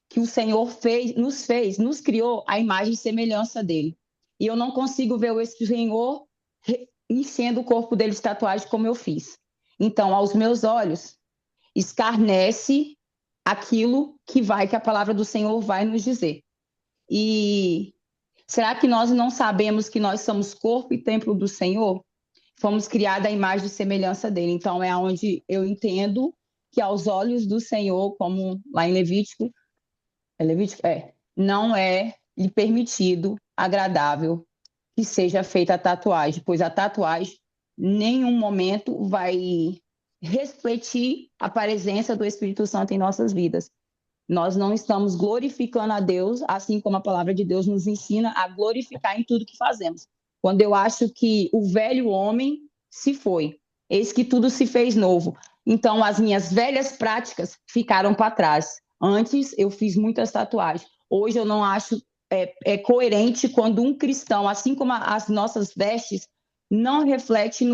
que o Senhor nos criou a imagem e semelhança dele, e eu não consigo ver o Senhor enchendo o corpo dele de tatuagem como eu fiz. Então, aos meus olhos, escarnece aquilo que a palavra do Senhor vai nos dizer. E será que nós não sabemos que nós somos corpo e templo do Senhor? Fomos criados à imagem e semelhança dele. Então, é onde eu entendo que aos olhos do Senhor, como lá em Levítico, não é lhe permitido, agradável, que seja feita a tatuagem, pois a tatuagem em nenhum momento vai refletir a presença do Espírito Santo em nossas vidas. Nós não estamos glorificando a Deus, assim como a palavra de Deus nos ensina a glorificar em tudo que fazemos. Quando eu acho que o velho homem se foi, eis que tudo se fez novo. Então, as minhas velhas práticas ficaram para trás. Antes, eu fiz muitas tatuagens. Hoje, eu não acho coerente quando um cristão, assim como as nossas vestes, não reflete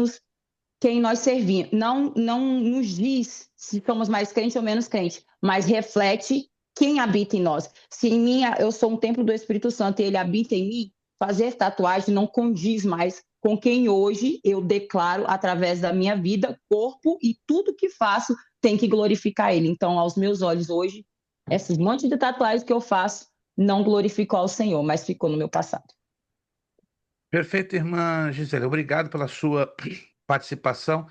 quem nós servimos. Não nos diz se somos mais crentes ou menos crentes, mas reflete quem habita em nós. Se em mim eu sou um templo do Espírito Santo e ele habita em mim, fazer tatuagem não condiz mais com quem hoje eu declaro através da minha vida, corpo e tudo que faço tem que glorificar ele. Então, aos meus olhos hoje, esses montes de tatuagens que eu faço não glorificou ao Senhor, mas ficou no meu passado. Perfeito, irmã Gisele. Obrigado pela sua participação.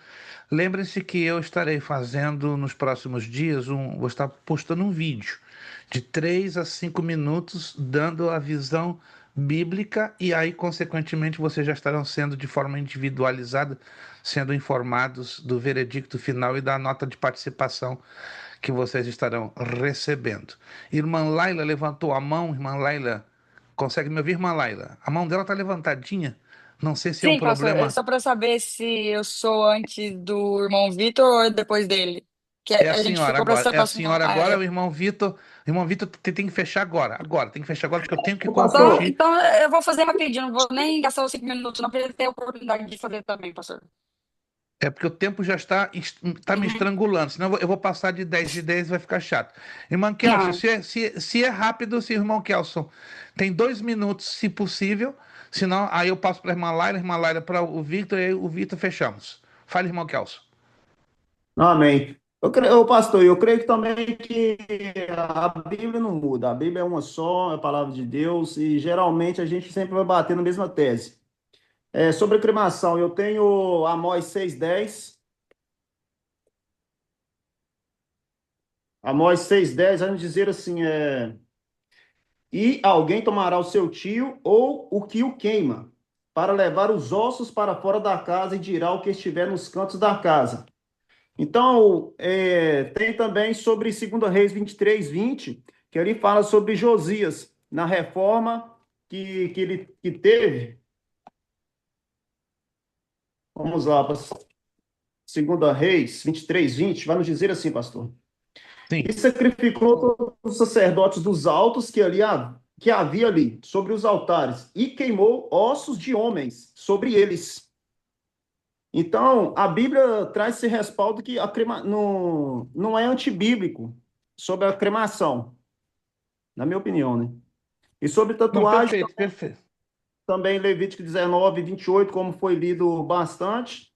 Lembre-se que eu estarei fazendo nos próximos dias, vou estar postando um vídeo de 3 a 5 minutos, dando a visão bíblica, e aí, consequentemente, vocês já estarão sendo de forma individualizada, sendo informados do veredicto final e da nota de participação que vocês estarão recebendo. Irmã Laila levantou a mão. Irmã Laila, consegue me ouvir, irmã Laila? A mão dela está levantadinha. Não sei se é um Sim, pastor, é problema. só para saber se eu sou antes do irmão Vitor ou depois dele. Que É a a gente senhora ficou agora. prestando É a próximo. senhora Ah, agora, é. o irmão Vitor. O irmão Vitor tem que fechar agora. Agora, tem que fechar agora, porque eu tenho que Ô, Então, pastor, concluir. então eu vou fazer rapidinho, não vou nem gastar os 5 minutos, não, para ele ter a oportunidade de fazer também, pastor. É porque o tempo já está me Uhum. estrangulando, senão eu vou passar de 10 vai ficar chato. Irmão Kelson, Não, se é rápido, se irmão Kelson tem 2 minutos, se possível, senão aí eu passo para a irmã Laila para o Victor, e aí o Victor fechamos. Fala, irmão Kelson. amém. Ô, pastor, eu creio que também que a Bíblia não muda. A Bíblia é uma só, é a palavra de Deus, e geralmente a gente sempre vai bater na mesma tese. Sobre a cremação, eu tenho Amós 6:10. Amós 6:10 vai nos dizer assim, e alguém tomará o seu tio ou o que o queima, para levar os ossos para fora da casa e dirá o que estiver nos cantos da casa. Então, tem também sobre 2 Reis 23:20, que ele fala sobre Josias, na reforma que teve. Vamos lá, 2 Reis 23:20, vai nos dizer assim, pastor. E Sim. sacrificou todos os sacerdotes dos altos que havia ali, sobre os altares, e queimou ossos de homens sobre eles. Então, a Bíblia traz esse respaldo que não é antibíblico sobre a cremação, na minha opinião, né? E sobre Não, tatuagem, perfeito, perfeito. também Levítico 19:28, como foi lido bastante,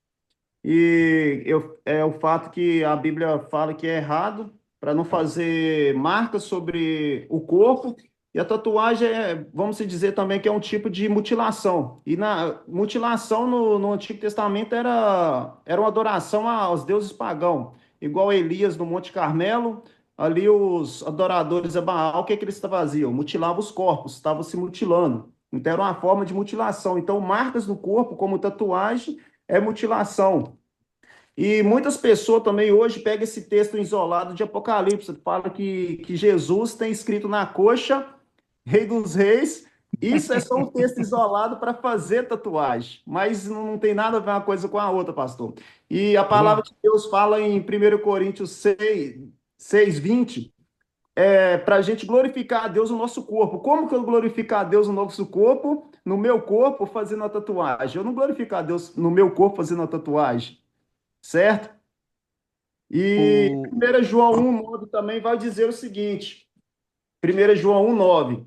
é o fato que a Bíblia fala que é errado, para não fazer marcas sobre o corpo, e a tatuagem vamos dizer também que é um tipo de mutilação. E na mutilação no Antigo Testamento era uma adoração aos deuses pagãos, igual Elias no Monte Carmelo, ali os adoradores a Baal, o que eles faziam? Mutilavam os corpos, estavam se mutilando. Então era uma forma de mutilação. Então, marcas no corpo, como tatuagem, é mutilação. E muitas pessoas também hoje pegam esse texto isolado de Apocalipse, fala que Jesus tem escrito na coxa, Rei dos Reis. Isso é só um texto isolado para fazer tatuagem, mas não tem nada a ver uma coisa com a outra, pastor. E a palavra Pronto. de Deus fala em 1 Coríntios 6:20, para a gente glorificar a Deus no nosso corpo. Como que eu glorificar a Deus no nosso corpo? No meu corpo, fazendo a tatuagem. Eu não glorifico a Deus no meu corpo fazendo a tatuagem, certo? E O... 1 João 1:9 também vai dizer o seguinte, 1 João 1:9.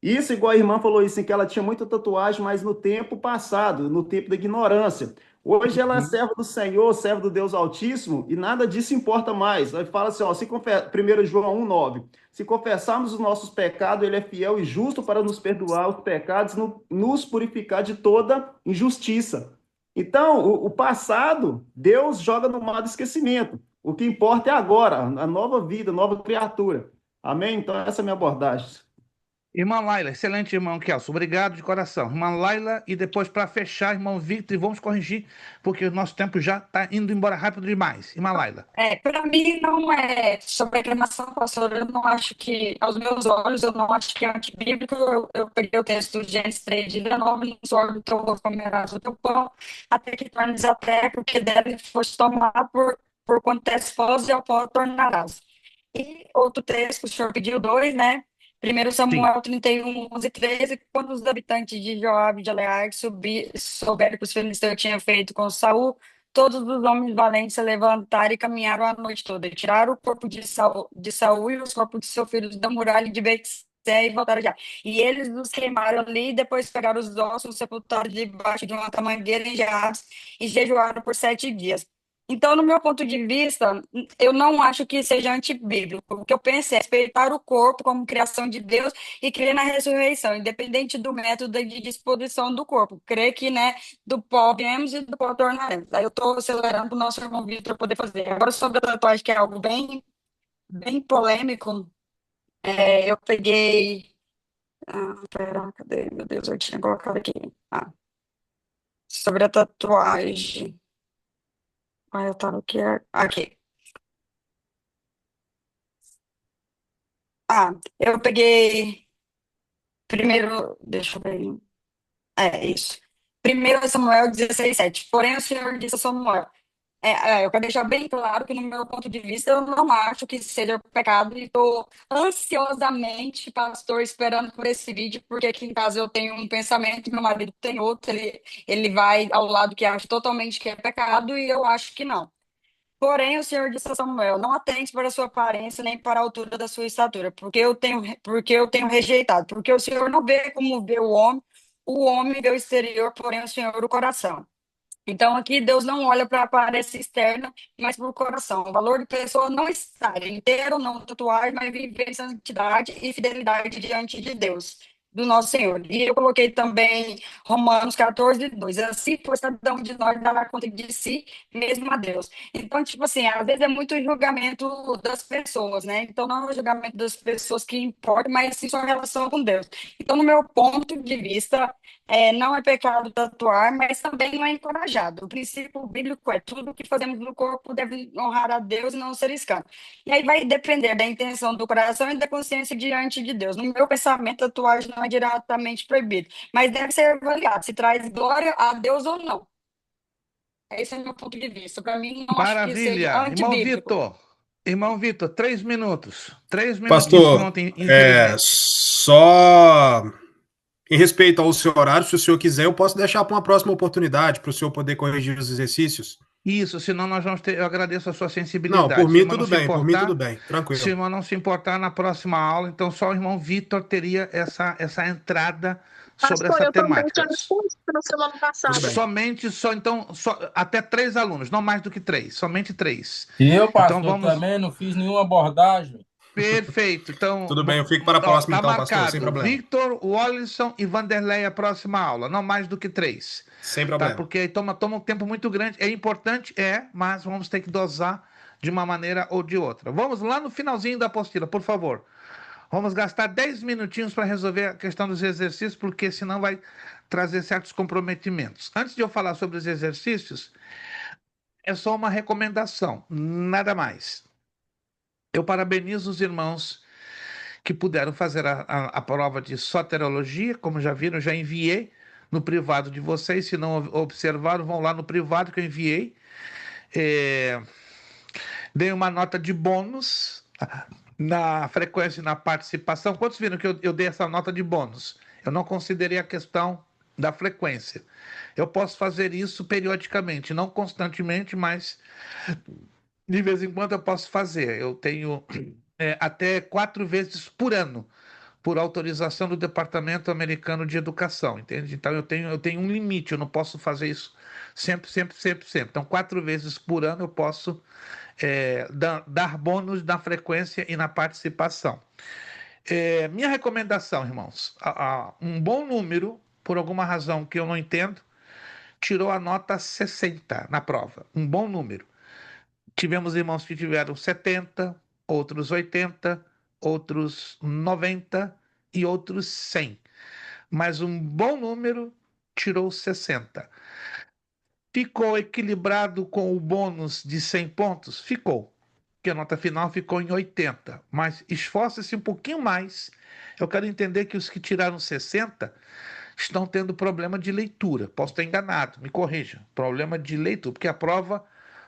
Isso, igual a irmã falou isso, em que ela tinha muita tatuagem, mas no tempo passado, no tempo da ignorância. Hoje ela é Uhum. serva do Senhor, serva do Deus Altíssimo, e nada disso importa mais. Aí fala assim, ó, 1 João 1:9. Se confessarmos os nossos pecados, ele é fiel e justo para nos perdoar os pecados, nos purificar de toda injustiça. Então, o passado, Deus joga no mar do esquecimento. O que importa é agora, a nova vida, a nova criatura. Amém? Então, essa é a minha abordagem. Irmã Laila, excelente, irmão Kelson. Obrigado de coração. Irmã Laila, e depois para fechar, irmão Victor, e vamos corrigir, porque o nosso tempo já está indo embora rápido demais. Irmã Laila. para mim não é sobre a cremação, pastor. Eu não acho que, aos meus olhos, eu não acho que é antibíblico. Eu peguei o texto de Gênesis 3:19, não sou do teu rosto comerás o teu pão, até que tornes a terra, porque deve foste tomar por quanto és pó e ao pó tornarás. E outro texto que o senhor pediu, dois, né? Primeiro Sim. Samuel 31:11-13, quando os habitantes de Joabe e de Gileade souberam que os filisteus tinham feito com Saul, todos os homens valentes se levantaram e caminharam a noite toda, e tiraram o corpo de Saul e os corpos de seus filhos da muralha de Betzé e voltaram já. E eles os queimaram ali, e depois pegaram os ossos, sepultaram debaixo de uma tamangueira em Jabes e jejuaram por 7 dias. Então, no meu ponto de vista, eu não acho que seja antibíblico. O que eu penso é respeitar o corpo como criação de Deus e crer na ressurreição, independente do método de disposição do corpo. Crer que, né, do pó viemos e do pó tornaremos. Aí eu estou acelerando para o nosso irmão Vitor poder fazer. Agora, sobre a tatuagem, que é algo bem, bem polêmico, eu peguei. Ah, pera, cadê? Meu Deus, eu tinha colocado aqui. Ah, sobre a tatuagem. Ah, eu estava aqui. Aqui. Ah, eu peguei primeiro, deixa eu ver. É isso. 1 Samuel 16:7. Porém, o Senhor disse a Samuel, eu quero deixar bem claro que, no meu ponto de vista, eu não acho que seja pecado e estou ansiosamente, pastor, esperando por esse vídeo, porque aqui em casa eu tenho um pensamento, meu marido tem outro, ele vai ao lado que acha totalmente que é pecado e eu acho que não. Porém, o Senhor disse a Samuel, não atente para a sua aparência nem para a altura da sua estatura, porque eu tenho rejeitado, porque o Senhor não vê como vê o homem vê o exterior, porém o Senhor o coração. Então, aqui Deus não olha para a aparência externa, mas para o coração. O valor de pessoa não está inteiro, não tatuar, mas viver em santidade e fidelidade diante de Deus, do nosso Senhor. E eu coloquei também Romanos 14:2. Assim, pois cada um de nós dará conta de si mesmo a Deus. Então, tipo assim, às vezes é muito julgamento das pessoas, né? Então, não é o julgamento das pessoas que importa, mas sim sua relação com Deus. Então, no meu ponto de vista, não é pecado tatuar, mas também não é encorajado. O princípio bíblico é tudo que fazemos no corpo deve honrar a Deus e não ser escândalo. E aí vai depender da intenção do coração e da consciência diante de Deus. No meu pensamento, a tatuagem não é diretamente proibido, mas deve ser avaliado se traz glória a Deus ou não. Esse é o meu ponto de vista. Para mim, não acho que seja Maravilha. antibíblico. Irmão Vitor, 3 minutos. 3 minutinhos, Pastor, pronto, infelizmente. só em respeito ao seu horário, se o senhor quiser, eu posso deixar para uma próxima oportunidade para o senhor poder corrigir os exercícios. Isso, senão nós vamos ter. Eu agradeço a sua Não, sensibilidade. por Se o mim irmão não tudo se bem, por mim tudo importar, bem, se o tranquilo. irmão não se importar na próxima aula, então só o irmão Vitor teria essa entrada sobre Pastor, essa eu também temática. tinha resposto na semana passada. Tudo bem. Somente, até 3 alunos, não mais do que 3, somente 3. E eu, pastor, Então vamos. também não fiz nenhuma abordagem. Perfeito. Então, Tudo bem, eu fico para a próxima tá então, pastor, sem marcado. problema. Victor, Wallison e Vanderlei a próxima aula, não mais do que 3. Sem Tá? problema. Porque aí toma um tempo muito grande. É importante, mas vamos ter que dosar de uma maneira ou de outra. Vamos lá no finalzinho da apostila, por favor. Vamos gastar 10 minutinhos para resolver a questão dos exercícios, porque senão vai trazer certos comprometimentos. Antes de eu falar sobre os exercícios, é só uma recomendação, nada mais. Eu parabenizo os irmãos que puderam fazer a prova de soteriologia, como já viram, já enviei no privado de vocês. Se não observaram, vão lá no privado que eu enviei. Dei uma nota de bônus na frequência e na participação. Quantos viram que eu dei essa nota de bônus? Eu não considerei a questão da frequência. Eu posso fazer isso periodicamente, não constantemente, mas de vez em quando eu posso fazer. Eu tenho até 4 vezes por ano, por autorização do Departamento Americano de Educação, entende? Então eu tenho um limite, eu não posso fazer isso sempre. Então, 4 vezes por ano eu posso dar bônus na frequência e na participação. Minha recomendação, irmãos, um bom número, por alguma razão que eu não entendo, tirou a nota 60 na prova. Um bom número. Tivemos irmãos que tiveram 70, outros 80, outros 90 e outros 100. Mas um bom número tirou 60. Ficou equilibrado com o bônus de 100 pontos? Ficou. Porque a nota final ficou em 80. Mas esforce-se um pouquinho mais. Eu quero entender que os que tiraram 60 estão tendo problema de leitura. Posso estar enganado, me corrija. Problema de leitura, porque a prova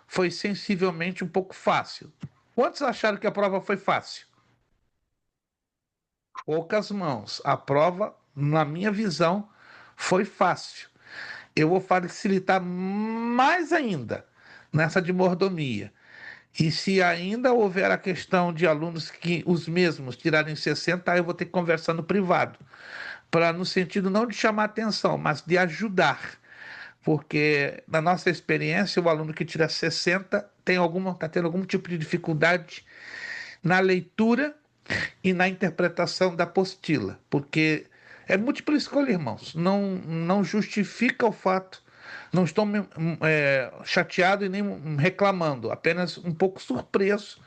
foi sensivelmente um pouco fácil. Quantos acharam que a prova foi fácil? Poucas mãos. A prova, na minha visão, foi fácil. Eu vou facilitar mais ainda nessa de mordomia. E se ainda houver a questão de alunos que os mesmos tirarem 60, aí eu vou ter que conversar no privado, para no sentido não de chamar atenção, mas de ajudar. Porque na nossa experiência, o aluno que tira 60 está tendo algum tipo de dificuldade na leitura e na interpretação da apostila, porque é múltipla escolha, irmãos. Não justifica o fato. Não estou chateado e nem reclamando, apenas um pouco surpreso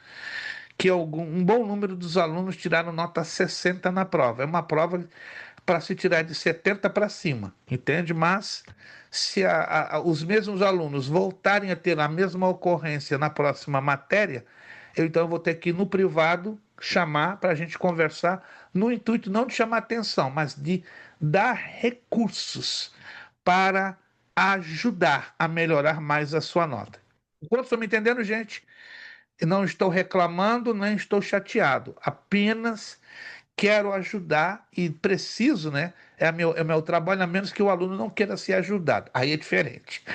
que um bom número dos alunos tiraram nota 60 na prova. É uma prova para se tirar de 70 para cima, entende? Mas se os mesmos alunos voltarem a ter a mesma ocorrência na próxima matéria, então eu vou ter que ir no privado chamar para a gente conversar, no intuito não de chamar atenção, mas de dar recursos para ajudar a melhorar mais a sua nota. Enquanto estão me entendendo, gente? Eu não estou reclamando, nem estou chateado. Apenas quero ajudar e preciso, né? É o meu trabalho, a menos que o aluno não queira ser ajudado. Aí é diferente.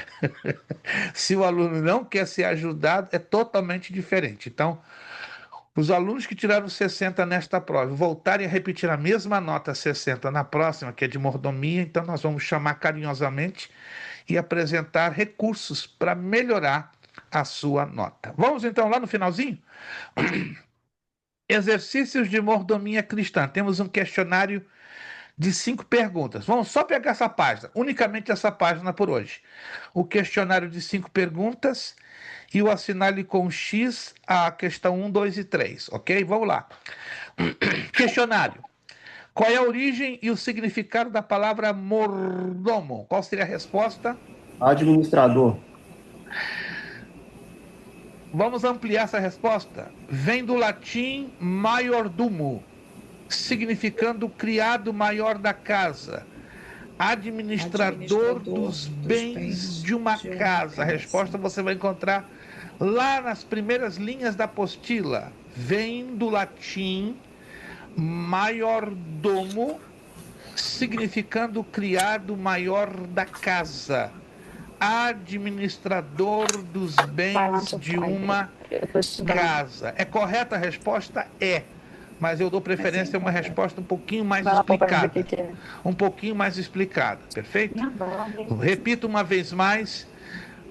Se o aluno não quer ser ajudado, é totalmente diferente. Então, os alunos que tiraram 60 nesta prova voltarem a repetir a mesma nota 60 na próxima, que é de mordomia, então nós vamos chamar carinhosamente e apresentar recursos para melhorar a sua nota. Vamos então lá no finalzinho? Exercícios de mordomia cristã. Temos um questionário de 5 perguntas. Vamos só pegar essa página, unicamente essa página por hoje. O questionário de 5 perguntas e o assinale com X a questão 1, 2 e 3, ok? Vamos lá. Questionário. Qual é a origem e o significado da palavra mordomo? Qual seria a resposta? Administrador. Vamos ampliar essa resposta. Vem do latim maiordomo, significando criado maior da casa, administrador dos bens de uma casa. A resposta você vai encontrar lá nas primeiras linhas da apostila. Vem do latim maiordomo, significando criado maior da casa, administrador dos bens de uma casa. É correta a resposta? É. Mas eu dou preferência a uma resposta um pouquinho mais explicada. Um pouquinho mais explicada, perfeito? Repito uma vez mais.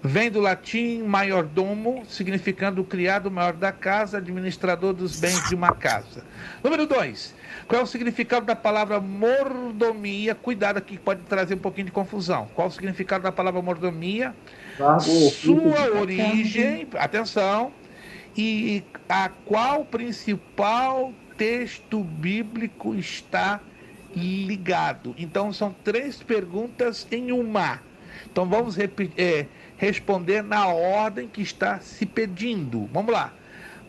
Vem do latim maiordomo, significando criado maior da casa, administrador dos bens de uma casa. Número 2. Qual é o significado da palavra mordomia? Cuidado aqui, pode trazer um pouquinho de confusão. Qual é o significado da palavra mordomia? Sua origem, atenção, e a qual principal texto bíblico está ligado. Então, são 3 perguntas em uma. Então, vamos responder na ordem que está se pedindo. Vamos lá.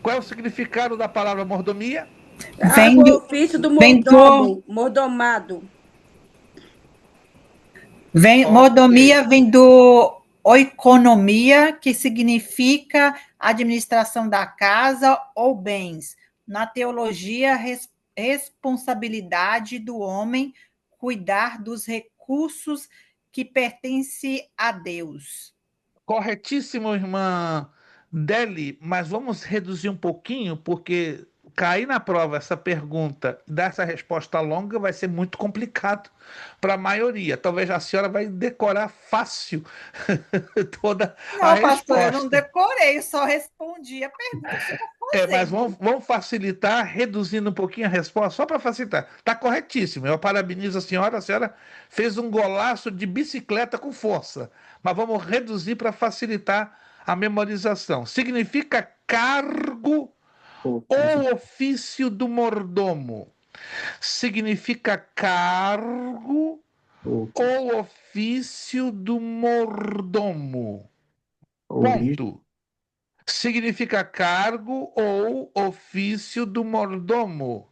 Qual é o significado da palavra mordomia? Vem do ofício do mordomo, mordomado. Mordomia vem do oikonomia, que significa administração da casa ou bens. Na teologia, responsabilidade do homem cuidar dos recursos que pertencem a Deus. Corretíssimo, irmã Deli, mas vamos reduzir um pouquinho, porque cair na prova essa pergunta e dar essa resposta longa vai ser muito complicado para a maioria. Talvez a senhora vai decorar fácil toda a resposta. Não, pastor, eu não decorei, só respondi a pergunta. Mas vamos facilitar, reduzindo um pouquinho a resposta, só para facilitar. Está corretíssimo, eu parabenizo a senhora fez um golaço de bicicleta com força, mas vamos reduzir para facilitar a memorização. Significa cargo ou ofício do mordomo. Significa cargo ou ofício do mordomo. Ponto. Significa cargo ou ofício do mordomo.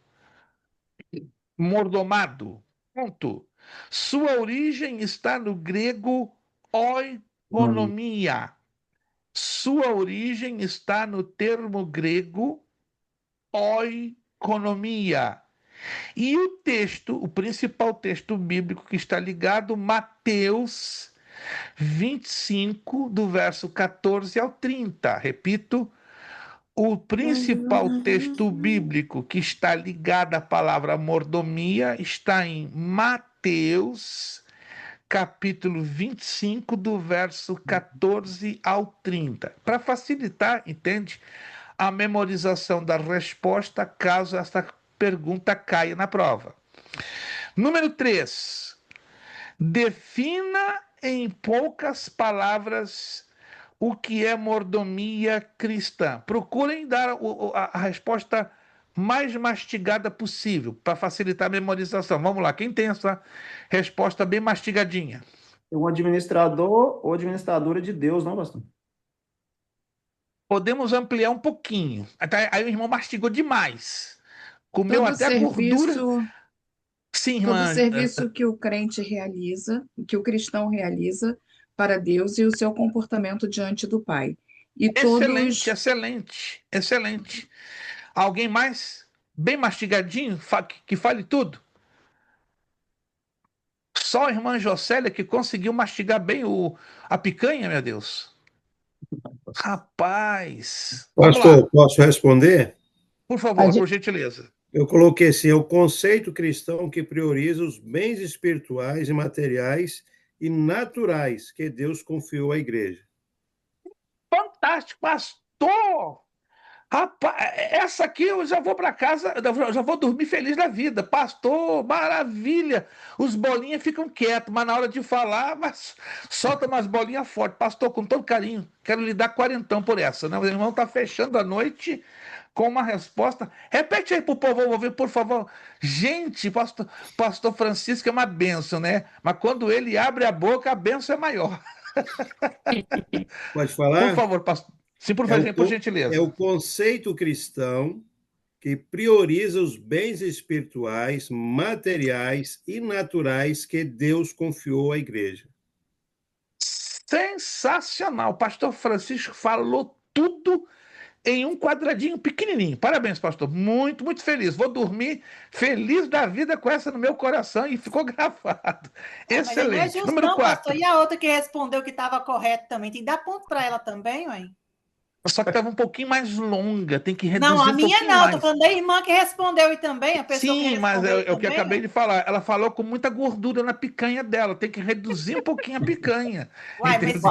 Mordomado. Ponto. Sua origem está no grego oikonomia. Sua origem está no termo grego oikonomia. E o texto, o principal texto bíblico que está ligado, Mateus 25, do verso 14 ao 30. Repito, o principal texto bíblico que está ligado à palavra mordomia está em Mateus, capítulo 25, do verso 14 ao 30. Para facilitar, entende, a memorização da resposta caso essa pergunta caia na prova. Número 3. Defina em poucas palavras o que é mordomia cristã. Procurem dar a resposta mais mastigada possível, para facilitar a memorização. Vamos lá, quem tem essa resposta bem mastigadinha? Um administrador ou administradora de Deus, não, pastor? Podemos ampliar um pouquinho. Aí o irmão mastigou demais. Comeu até a gordura. Sim, Todo irmã. serviço que o crente realiza, que o cristão realiza para Deus e o seu comportamento diante do Pai. E Excelente, todos. excelente, excelente. Alguém mais? Bem mastigadinho, que fale tudo? Só a irmã Jocélia que conseguiu mastigar bem a picanha, meu Deus. Rapaz, vamos lá. Pastor, posso responder? Por favor, Pode- por gentileza. Eu coloquei assim, é o conceito cristão que prioriza os bens espirituais e materiais e naturais que Deus confiou à igreja. Fantástico, pastor! Rapaz, essa aqui eu já vou para casa, eu já vou dormir feliz da vida. Pastor, maravilha! Os bolinhas ficam quietos, mas na hora de falar, mas solta umas bolinhas fortes. Pastor, com todo carinho, quero lhe dar quarentão por essa, né? O irmão está fechando a noite com uma resposta. Repete aí para o povo ouvir, por favor. Gente, pastor Francisco é uma bênção, né? Mas quando ele abre a boca, a bênção é maior. Pode Por falar? favor, pastor. Sim, por É gentileza. o conceito cristão que prioriza os bens espirituais, materiais e naturais que Deus confiou à igreja. Sensacional. O pastor Francisco falou tudo em um quadradinho pequenininho. Parabéns, pastor. Muito, muito feliz. Vou dormir feliz da vida com essa no meu coração e ficou gravado. Mas aí não é Excelente. justo, Número não, 4. pastor. E a outra que respondeu que estava correto também? Tem que dar ponto para ela também, ué? Só que estava um pouquinho mais longa, tem que reduzir Não, a um minha pouquinho não. mais. Tô falando da irmã que respondeu e também, a pessoa que Sim, mas respondeu é o que eu também. acabei de falar. Ela falou com muita gordura na picanha dela. Tem que reduzir um pouquinho a picanha. Uai, Entendeu?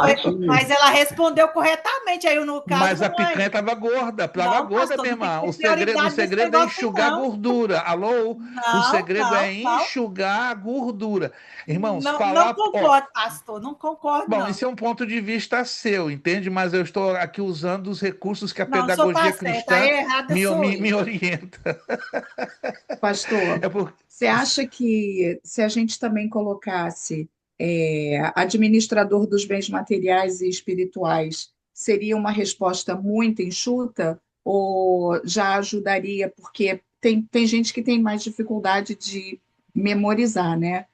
mas ela respondeu corretamente. Aí, no caso, Mas a não é. picanha estava gorda, estava Não, gorda, pastor, minha não tem que irmã. ter O segredo prioridade nesse é negócio, enxugar a não. gordura. Alô? O Não, segredo é não. enxugar a gordura. Irmãos, Não, não falar. Ó, concordo, pastor. Não concordo, bom, não. esse é um ponto de vista seu, entende? Mas eu estou aqui usando os recursos que a Não, o senhor pedagogia tá certo. Aí cristã errada sou eu. me orienta. Pastor, É por... você acha que se a gente também colocasse administrador dos bens materiais e espirituais, seria uma resposta muito enxuta ou já ajudaria? Porque tem gente que tem mais dificuldade de memorizar, né?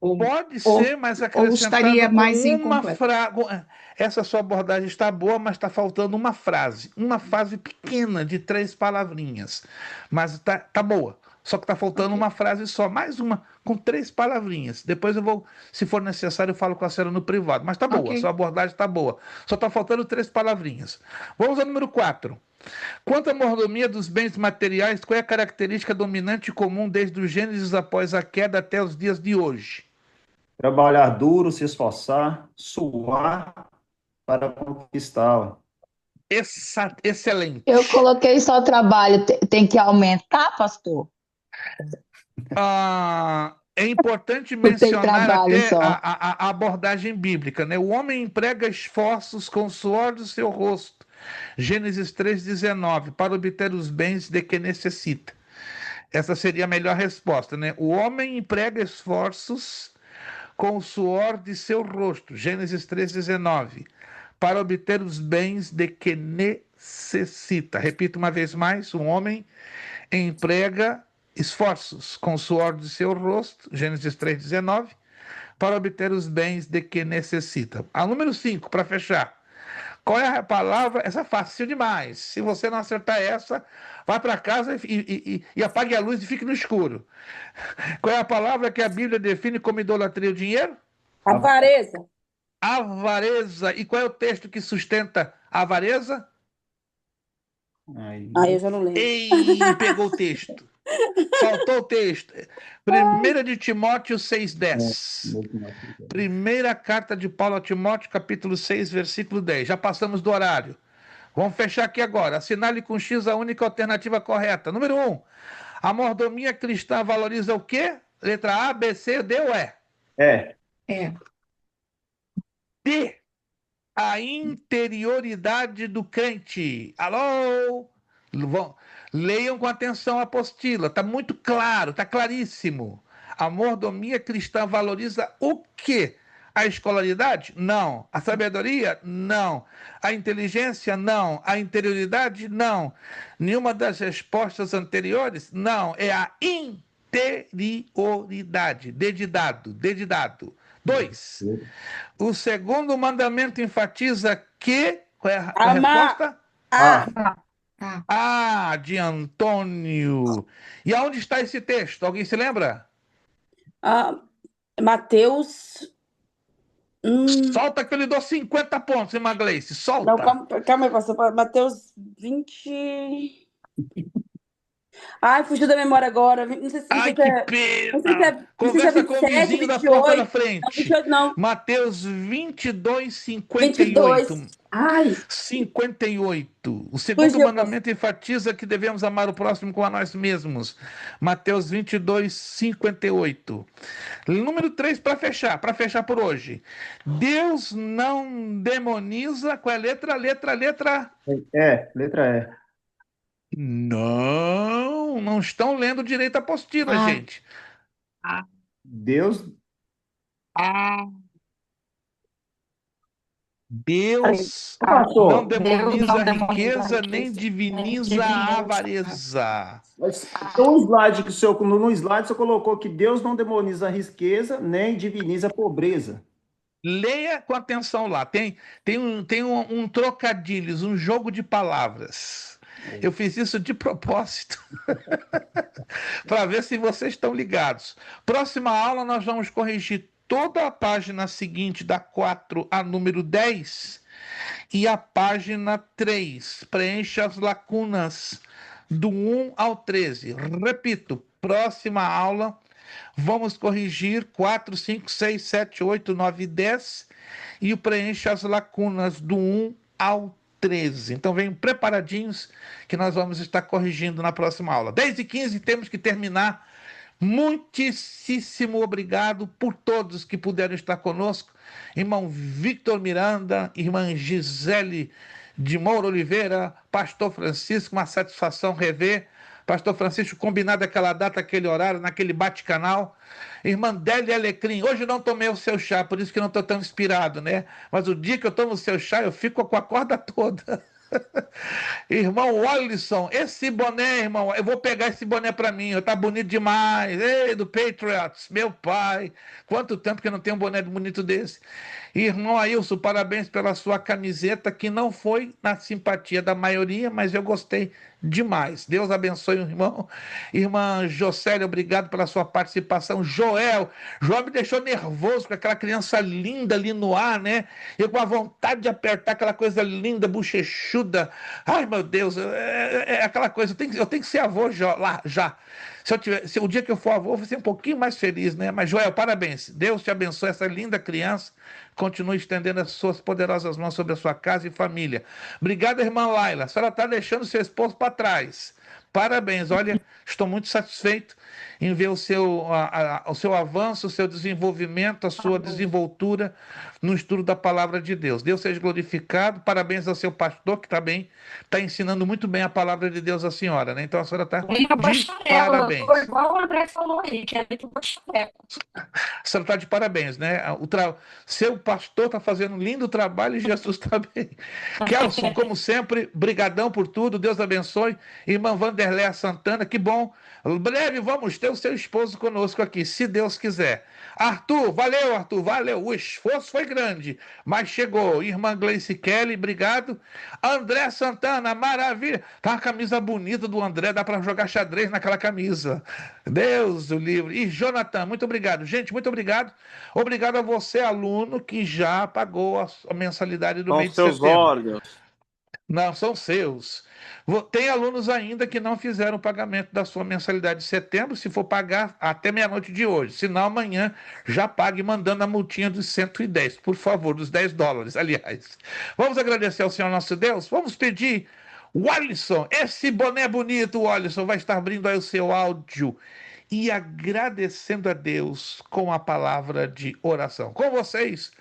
Pode Ou, ser, mas ou estaria acrescentando com mais uma incompleto? frase. Essa sua abordagem está boa, mas está faltando uma frase. Uma frase pequena de 3 palavrinhas. Mas tá boa. Só que está faltando uma frase só. Mais uma com 3 palavrinhas. Depois eu vou, se for necessário, eu falo com a senhora no privado. Mas tá boa, Ok. sua abordagem está boa. Só está faltando 3 palavrinhas. Vamos ao número 4. Quanto à mordomia dos bens materiais, qual é a característica dominante e comum desde o Gênesis após a queda até os dias de hoje? Trabalhar duro, se esforçar, suar para conquistá-la. Excelente. Eu coloquei só trabalho, tem que aumentar, pastor? É importante Ou tem mencionar trabalho até só? a abordagem bíblica, né? O homem emprega esforços com o suor do seu rosto. Gênesis 3,19, para obter os bens de que necessita. Essa seria a melhor resposta, né? O homem emprega esforços com o suor de seu rosto. Gênesis 3,19, para obter os bens de que necessita. Repito uma vez mais: o homem emprega esforços com o suor de seu rosto, Gênesis 3,19, para obter os bens de que necessita. A número 5, para fechar. Qual é a palavra? Essa é fácil demais. Se você não acertar essa, vá para casa e apague a luz e fique no escuro. Qual é a palavra que a Bíblia define como idolatria o dinheiro? Avareza. Avareza. E qual é o texto que sustenta a avareza? Aí eu já não lembro. Ei, pegou o texto. Faltou o texto. 1 de Timóteo 6,10. Primeira carta de Paulo a Timóteo, capítulo 6, versículo 10. Já passamos do horário. Vamos fechar aqui agora. Assinale com X a única alternativa correta. Número 1. A mordomia cristã valoriza o quê? Letra A, B, C, D ou E? É. D. A interioridade do crente. Alô? Leiam com atenção a apostila. Está muito claro, está claríssimo. A mordomia cristã valoriza o quê? A escolaridade? Não. A sabedoria? Não. A inteligência? Não. A interioridade? Não. Nenhuma das respostas anteriores? Não. É a interioridade. D de dado. 2. O segundo mandamento enfatiza que... Qual é a resposta? De Antônio. E aonde está esse texto? Alguém se lembra? Mateus. Solta que eu lhe dou 50 pontos, irmã Gleice. Solta. Não, calma aí, pastor. Mateus 20. Ai, fugiu da memória agora. Não sei se que pena. Conversa com o vizinho da porta da frente. Não, 28, não. Mateus 22, 58. 22. Ai. 58. O segundo mandamento enfatiza que devemos amar o próximo como a nós mesmos. Mateus 22, 58. Número 3, para fechar por hoje. Deus não demoniza. Qual é a letra? Letra. Letra E. Não estão lendo direito a apostila, gente. Deus não demoniza a riqueza, nem diviniza a avareza. No slide você colocou que Deus não demoniza a riqueza, nem diviniza a pobreza. Leia com atenção lá. Tem um trocadilhos, um jogo de palavras. Eu fiz isso de propósito para ver se vocês estão ligados. Próxima aula nós vamos corrigir toda a página seguinte da 4 a número 10 e a página 3. Preencha as lacunas do 1 ao 13. Repito, próxima aula vamos corrigir 4, 5, 6, 7, 8, 9 e 10 e o preencha as lacunas do 1 ao 13. Então venham preparadinhos que nós vamos estar corrigindo na próxima aula. 10 e 15 temos que terminar. Muitíssimo obrigado por todos que puderam estar conosco. Irmão Victor Miranda, irmã Gisele de Moura Oliveira, pastor Francisco, uma satisfação rever. Pastor Francisco, combinado aquela data, aquele horário, naquele bate-canal. Irmã Délia Alecrim, hoje não tomei o seu chá, por isso que não estou tão inspirado, né? Mas o dia que eu tomo o seu chá, eu fico com a corda toda. Irmão Wallison, esse boné, irmão, eu vou pegar esse boné para mim, tá bonito demais. Ei, do Patriots, meu pai, quanto tempo que eu não tenho um boné bonito desse. Irmão Ailson, parabéns pela sua camiseta, que não foi na simpatia da maioria, mas eu gostei demais. Deus abençoe o irmão. Irmã Jocélia, obrigado pela sua participação. Joel me deixou nervoso com aquela criança linda ali no ar, né? Eu com a vontade de apertar aquela coisa linda, bochechuda. Ai, meu Deus, é aquela coisa, eu tenho que ser avô já. Se o dia que eu for avô, eu vou ser um pouquinho mais feliz, né? Mas, Joel, parabéns. Deus te abençoe, essa linda criança. Continue estendendo as suas poderosas mãos sobre a sua casa e família. Obrigado, irmã Laila. A senhora está deixando seu esposo para trás. Parabéns. Olha, estou muito satisfeito em ver o seu avanço, o seu desenvolvimento, a sua desenvoltura no estudo da palavra de Deus. Deus seja glorificado. Parabéns ao seu pastor, que também está ensinando muito bem a palavra de Deus à senhora, né? Então a senhora está de parabéns. Igual o André falou aí, que é de bacharel. A senhora está de parabéns, né? Seu pastor está fazendo um lindo trabalho e Jesus também. Kelson, como sempre, brigadão por tudo. Deus abençoe. Irmã Vanderléa Santana, que bom. Breve vamos ter o seu esposo conosco aqui, se Deus quiser. Arthur, valeu. O esforço foi grande, mas chegou. Irmã Gleice Kelly, obrigado. André Santana, maravilha. Tá uma camisa bonita do André, dá para jogar xadrez naquela camisa. Deus o livre. E Jonathan, muito obrigado. Gente, muito obrigado. Obrigado a você, aluno, que já pagou a mensalidade do mês de setembro. São seus olhos. Não, são seus. Tem alunos ainda que não fizeram o pagamento da sua mensalidade de setembro, se for pagar até meia-noite de hoje. Se não, amanhã já pague mandando a multinha dos 110, por favor, dos $10, aliás. Vamos agradecer ao Senhor nosso Deus? Vamos pedir, Wallison, esse boné bonito, Wallison, vai estar abrindo aí o seu áudio e agradecendo a Deus com a palavra de oração. Com vocês,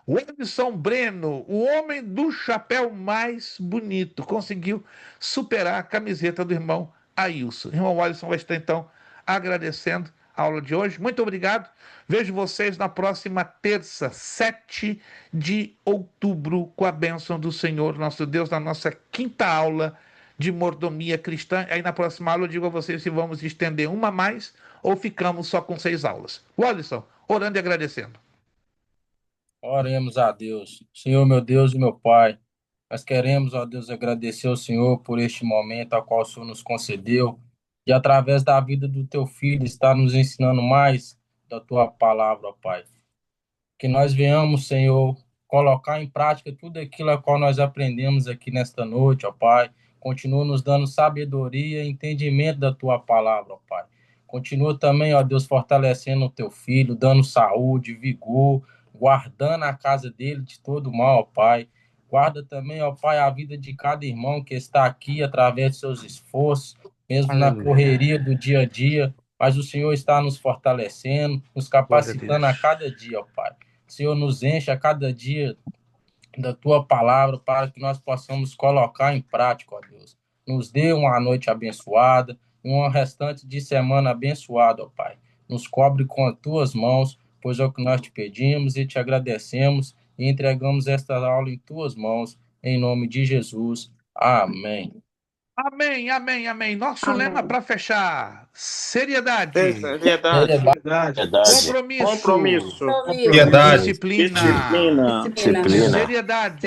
Wellington Breno, o homem do chapéu mais bonito, conseguiu superar a camiseta do irmão Ailson. O irmão Wellington vai estar, então, agradecendo aula de hoje. Muito obrigado. Vejo vocês na próxima terça, 7 de outubro, com a bênção do Senhor, nosso Deus, na nossa quinta aula de mordomia cristã. Aí na próxima aula eu digo a vocês se vamos estender uma a mais ou ficamos só com 6 aulas. Wallison, orando e agradecendo. Oremos a Deus. Senhor, meu Deus e meu Pai, nós queremos, ó Deus, agradecer ao Senhor por este momento ao qual o Senhor nos concedeu e através da vida do Teu Filho está nos ensinando mais da Tua palavra, ó Pai. Que nós venhamos, Senhor, colocar em prática tudo aquilo a qual nós aprendemos aqui nesta noite, ó Pai. Continua nos dando sabedoria e entendimento da Tua palavra, ó Pai. Continua também, ó Deus, fortalecendo o Teu Filho, dando saúde, vigor, guardando a casa dele de todo mal, ó Pai. Guarda também, ó Pai, a vida de cada irmão que está aqui através de seus esforços, mesmo na correria do dia a dia, mas o Senhor está nos fortalecendo, nos capacitando a cada dia, ó Pai. O Senhor nos enche a cada dia da Tua palavra para que nós possamos colocar em prática, ó Deus. Nos dê uma noite abençoada, uma restante de semana abençoada, ó Pai. Nos cobre com as Tuas mãos, pois é o que nós te pedimos e te agradecemos e entregamos esta aula em Tuas mãos, em nome de Jesus. Amém. Amém, amém, amém. Nosso lema para fechar: seriedade, compromisso, piedade, disciplina, seriedade,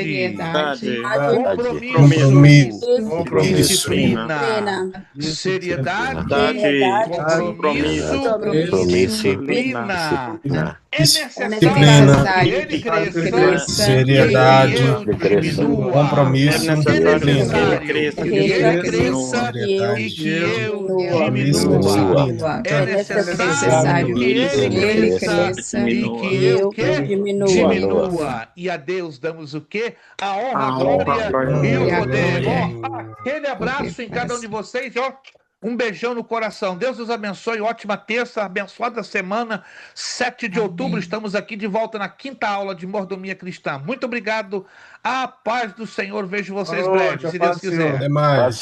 compromisso, disciplina, seriedade, compromisso, disciplina. É necessário que ele cresça, seriedade, compromisso, disciplina. Ele cresça e que eu diminua. É necessário que ele cresça e que eu diminua. E a Deus damos o quê? A honra, a glória e o poder. Aquele abraço em cada um de vocês, ó. Um beijão no coração. Deus os abençoe. Ótima terça, abençoada semana. 7 de outubro, estamos aqui de volta na quinta aula de mordomia cristã. Muito obrigado. A paz do Senhor. Vejo vocês breve, se Deus quiser. Até mais.